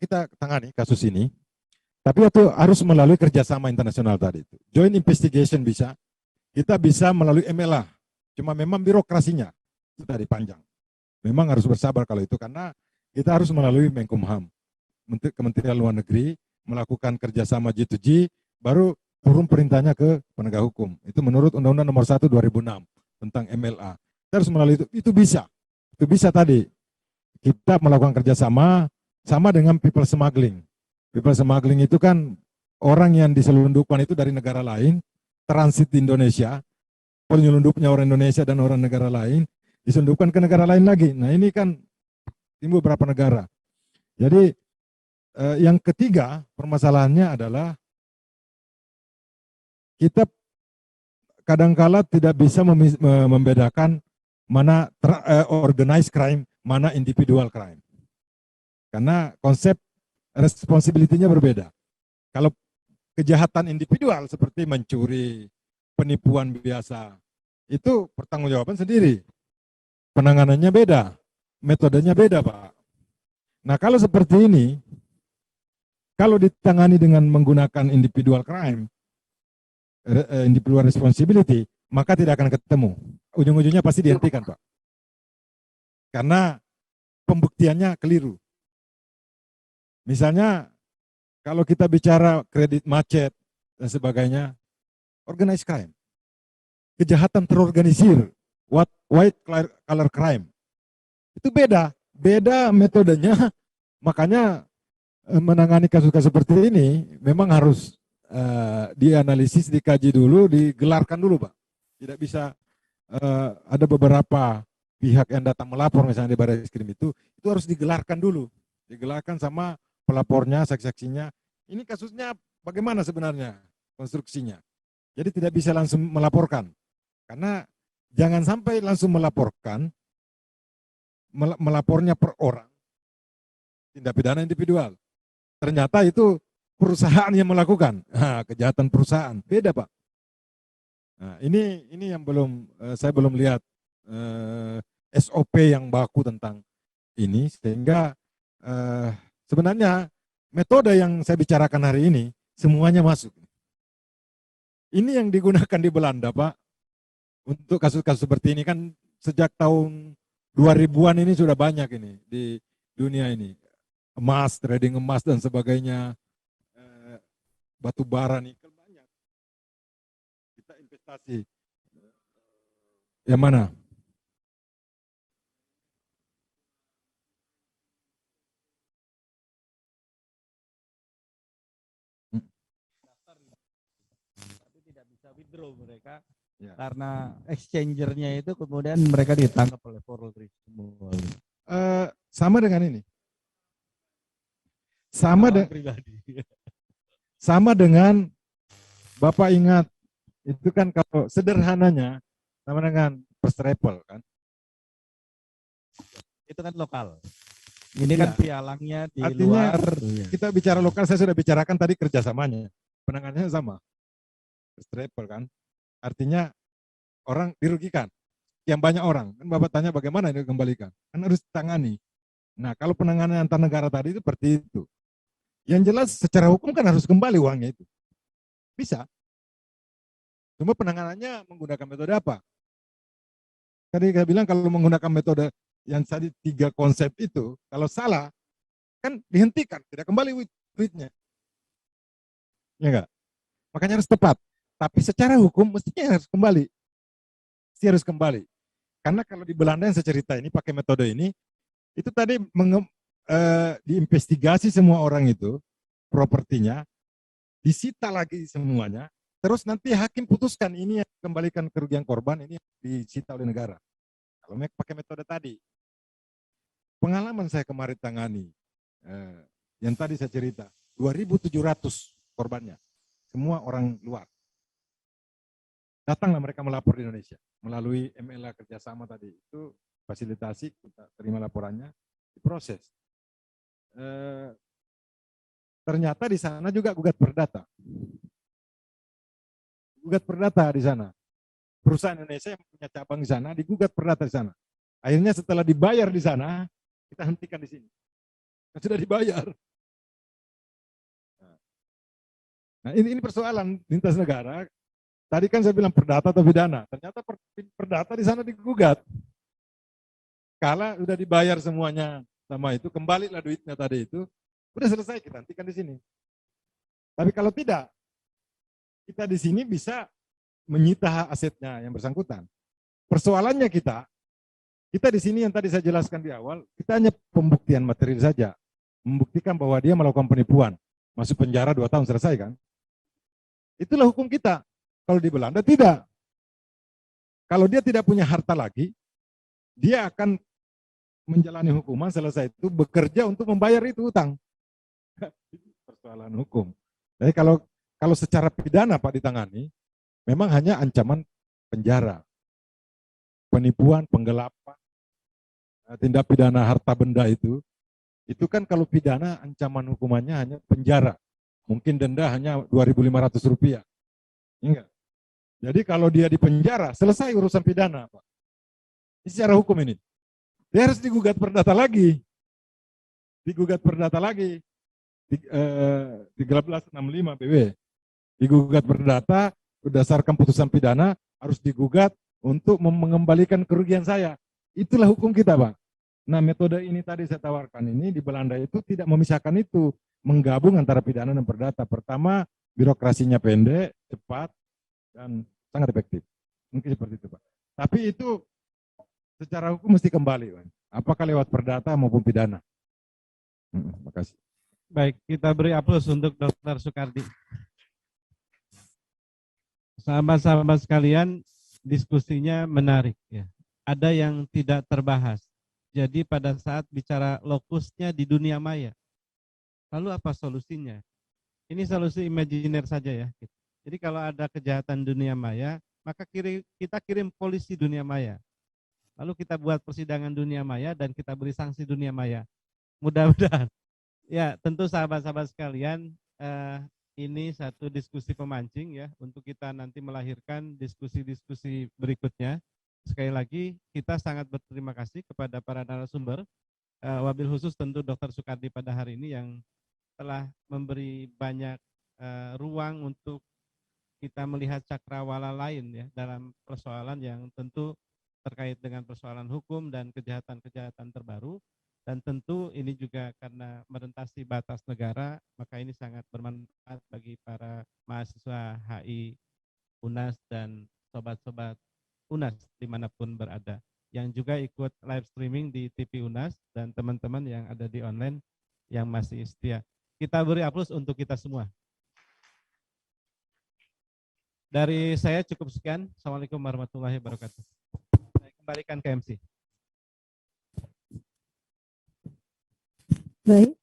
D: kita tangani kasus ini, tapi itu harus melalui kerjasama internasional tadi itu. Joint investigation bisa, kita bisa melalui MLA. Cuma memang birokrasinya itu tadi panjang. Memang harus bersabar kalau itu, karena kita harus melalui Menkumham, Kementerian Luar Negeri, melakukan kerjasama G2G, baru turun perintahnya ke penegak hukum. Itu menurut Undang-Undang Nomor 1 2006 tentang MLA. Kita harus melalui itu bisa. Itu bisa tadi. Kita melakukan kerjasama sama dengan people smuggling. People smuggling itu kan orang yang diselundupkan itu dari negara lain, transit di Indonesia, penyelundupnya orang Indonesia dan orang negara lain, diselundupkan ke negara lain lagi. Nah ini kan timbul beberapa negara. Jadi yang ketiga permasalahannya adalah kita kadangkala tidak bisa membedakan mana organized crime, mana individual crime. Karena konsep responsibility-nya berbeda. Kalau kejahatan individual seperti mencuri, penipuan biasa, itu pertanggungjawaban sendiri. Penanganannya beda, metodenya beda, Pak. Nah, kalau seperti ini, kalau ditangani dengan menggunakan individual crime, individual responsibility, maka tidak akan ketemu. Ujung-ujungnya pasti dihentikan, Pak. Karena pembuktiannya keliru. Misalnya, kalau kita bicara kredit macet dan sebagainya, organized crime, kejahatan terorganisir, white collar crime, itu beda metodenya. Makanya menangani kasus-kasus seperti ini memang harus dianalisis, dikaji dulu, digelarkan dulu, Pak. Tidak bisa ada beberapa pihak yang datang melapor misalnya di Barreskrim itu harus digelarkan dulu, digelarkan sama pelapornya, saksi-saksinya. Ini kasusnya bagaimana sebenarnya konstruksinya. Jadi tidak bisa langsung melaporkan, karena jangan sampai langsung melaporkan, melapornya per orang, tindak pidana individual. Ternyata itu perusahaan yang melakukan, kejahatan perusahaan, beda, Pak. Nah, ini yang saya belum lihat SOP yang baku tentang ini, sehingga sebenarnya metode yang saya bicarakan hari ini semuanya masuk. Ini yang digunakan di Belanda, Pak, untuk kasus-kasus seperti ini kan sejak tahun 2000-an ini sudah banyak ini di dunia ini. Emas, trading emas dan sebagainya, batu bara, nikel, banyak. Kita investasi. Yang mana?
I: Tapi tidak bisa withdraw mereka karena exchangernya itu kemudian mereka ditangkap oleh Polri semua.
D: Sama dengan ini. Sama dengan Bapak ingat itu kan kalau sederhananya sama dengan first travel kan.
I: Itu kan lokal. Ini kan pialangnya di
D: artinya,
I: luar.
D: Kita bicara lokal, saya sudah bicarakan tadi kerjasamanya. Penanganannya sama. First travel kan. Artinya orang dirugikan. Yang banyak orang. Kan Bapak tanya bagaimana ini dikembalikan. Kan harus ditangani. Nah kalau penanganan antar negara tadi itu seperti itu. Yang jelas secara hukum kan harus kembali uangnya itu. Bisa. Cuma penanganannya menggunakan metode apa? Tadi saya bilang kalau menggunakan metode yang tadi 3 konsep itu, kalau salah, kan dihentikan, tidak kembali duitnya. Ya enggak? Makanya harus tepat. Tapi secara hukum mestinya harus kembali. Mesti harus kembali. Karena kalau di Belanda yang saya cerita ini, pakai metode ini, itu tadi diinvestigasi semua orang itu, propertinya, disita lagi semuanya, terus nanti hakim putuskan ini yang kembalikan kerugian korban, ini disita oleh negara. Kalau pakai metode tadi. Pengalaman saya kemarin tangani, yang tadi saya cerita, 2.700 korbannya, semua orang luar. Datanglah mereka melapor di Indonesia, melalui MLA kerjasama tadi, itu fasilitasi, kita terima laporannya, diproses. Ternyata di sana juga gugat perdata. Gugat perdata di sana. Perusahaan Indonesia yang punya cabang di sana digugat perdata di sana. Akhirnya setelah dibayar di sana, kita hentikan di sini. Sudah dibayar. Nah, ini persoalan lintas negara. Tadi kan saya bilang perdata atau pidana. Ternyata perdata di sana digugat. Kala sudah dibayar semuanya sama itu, kembalilah duitnya tadi itu, udah selesai, kita hentikan di sini. Tapi kalau tidak, kita di sini bisa menyita asetnya yang bersangkutan. Persoalannya kita di sini yang tadi saya jelaskan di awal, kita hanya pembuktian material saja, membuktikan bahwa dia melakukan penipuan, masuk penjara 2 tahun selesai kan? Itulah hukum kita. Kalau di Belanda tidak. Kalau dia tidak punya harta lagi, dia akan menjalani hukuman, selesai itu bekerja untuk membayar itu utang. Persoalan hukum. Jadi kalau secara pidana Pak ditangani, memang hanya ancaman penjara, penipuan, penggelapan, tindak pidana harta benda itu kan kalau pidana ancaman hukumannya hanya penjara, mungkin denda hanya Rp2.500. Enggak. Jadi kalau dia di penjara, selesai urusan pidana Pak. Ini secara hukum ini. Dia harus digugat perdata lagi. Digugat perdata lagi. 1365 BW. Digugat perdata, berdasarkan putusan pidana harus digugat untuk mengembalikan kerugian saya. Itulah hukum kita, Bang. Nah, metode ini tadi saya tawarkan ini di Belanda itu tidak memisahkan itu, menggabung antara pidana dan perdata. Pertama, birokrasinya pendek, cepat, dan sangat efektif. Mungkin seperti itu, Pak. Tapi itu secara hukum mesti kembali, Bang. Apakah lewat perdata maupun pidana. Terima kasih.
C: Baik, kita beri aplaus untuk Dr. Soekardi. Sahabat-sahabat sekalian, diskusinya menarik ya. Ada yang tidak terbahas. Jadi pada saat bicara lokusnya di dunia maya, lalu apa solusinya? Ini solusi imajiner saja ya. Jadi kalau ada kejahatan dunia maya, maka kita kirim polisi dunia maya. Lalu kita buat persidangan dunia maya dan kita beri sanksi dunia maya. Mudah-mudahan. Ya, tentu sahabat-sahabat sekalian, ini satu diskusi pemancing ya untuk kita nanti melahirkan diskusi-diskusi berikutnya. Sekali lagi kita sangat berterima kasih kepada para narasumber, wabil khusus tentu Dr. Soekardi pada hari ini yang telah memberi banyak ruang untuk kita melihat cakrawala lain ya dalam persoalan yang tentu terkait dengan persoalan hukum dan kejahatan-kejahatan terbaru. Dan tentu ini juga karena merentasi batas negara, maka ini sangat bermanfaat bagi para mahasiswa HI, UNAS, dan sobat-sobat UNAS dimanapun berada. Yang juga ikut live streaming di TV UNAS dan teman-teman yang ada di online yang masih setia. Kita beri aplaus untuk kita semua. Dari saya cukup sekian. Assalamualaikum warahmatullahi wabarakatuh. Saya kembalikan ke MC.
A: Baik,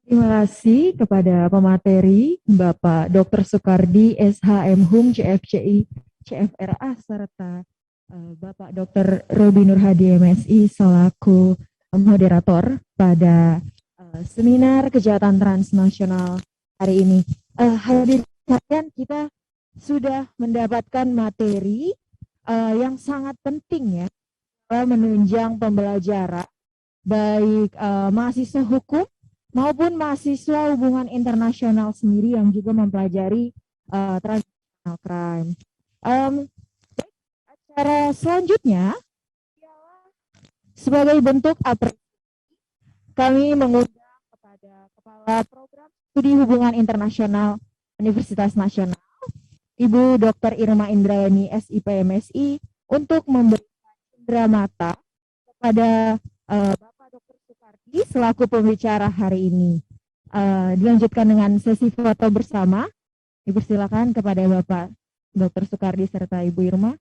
A: terima kasih kepada pemateri Bapak Dr. Soekardi, SHM Hum, CFCI, CFRA, serta Bapak Dr. Robi Nur Hadi, MSI, selaku moderator pada seminar kejahatan transnasional hari ini. Hadirin sekalian, kita sudah mendapatkan materi yang sangat penting ya, menunjang pembelajaran baik mahasiswa hukum maupun mahasiswa hubungan internasional sendiri yang juga mempelajari transnational crime. Acara selanjutnya, sebagai bentuk apresiasi, kami mengundang kepada Kepala Program Studi Hubungan Internasional Universitas Nasional, Ibu Dr. Irma Indrayani, SIPMSI, untuk memberikan cendera mata kepada Bapak Dr. Soekardi selaku pembicara hari ini. Dilanjutkan dengan sesi foto bersama. Dipersilakan kepada Bapak Dr. Soekardi serta Ibu Irma.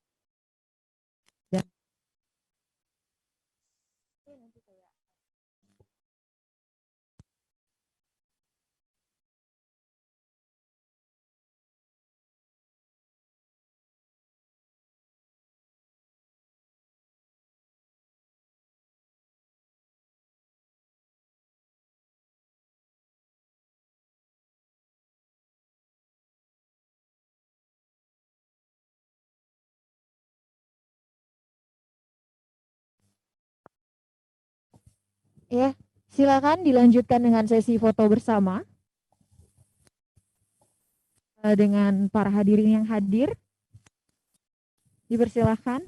A: Ya, silakan dilanjutkan dengan sesi foto bersama dengan para hadirin yang hadir. Dipersilakan.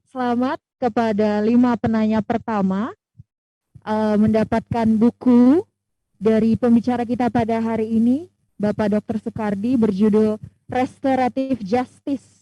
A: Selamat kepada 5 penanya pertama mendapatkan buku dari pembicara kita pada hari ini, Bapak Dr. Soekardi, berjudul Restorative Justice.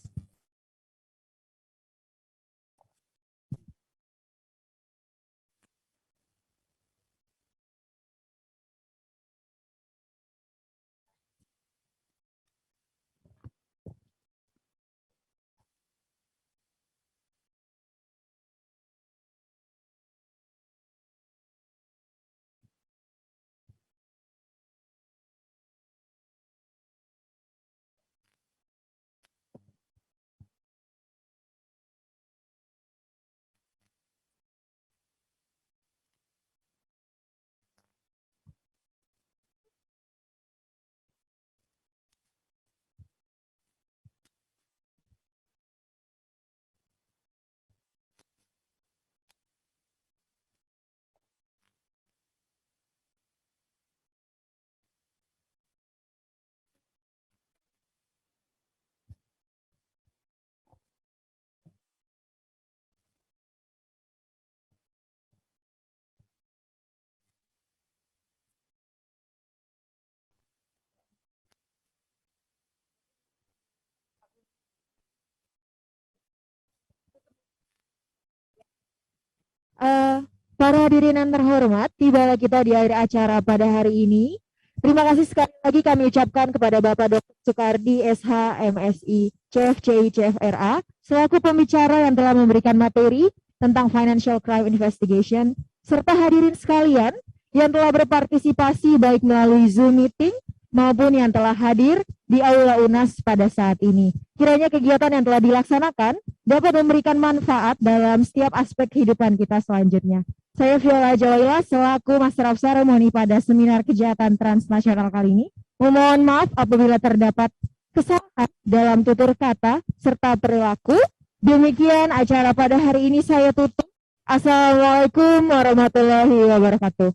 A: Para hadirin yang terhormat, tibalah kita di akhir acara pada hari ini. Terima kasih sekali lagi kami ucapkan kepada Bapak Dr. Soekardi, SH, MSI, CFCI, CFRA, selaku pembicara yang telah memberikan materi tentang Financial Crime Investigation, serta hadirin sekalian yang telah berpartisipasi baik melalui Zoom meeting maupun yang telah hadir di Aula UNAS pada saat ini. Kiranya kegiatan yang telah dilaksanakan dapat memberikan manfaat dalam setiap aspek kehidupan kita selanjutnya. Saya Viola Jawaila selaku Master of Ceremony pada seminar kejahatan transnasional kali ini. Memohon maaf apabila terdapat kesalahan dalam tutur kata serta perilaku. Demikian acara pada hari ini saya tutup. Assalamualaikum warahmatullahi wabarakatuh.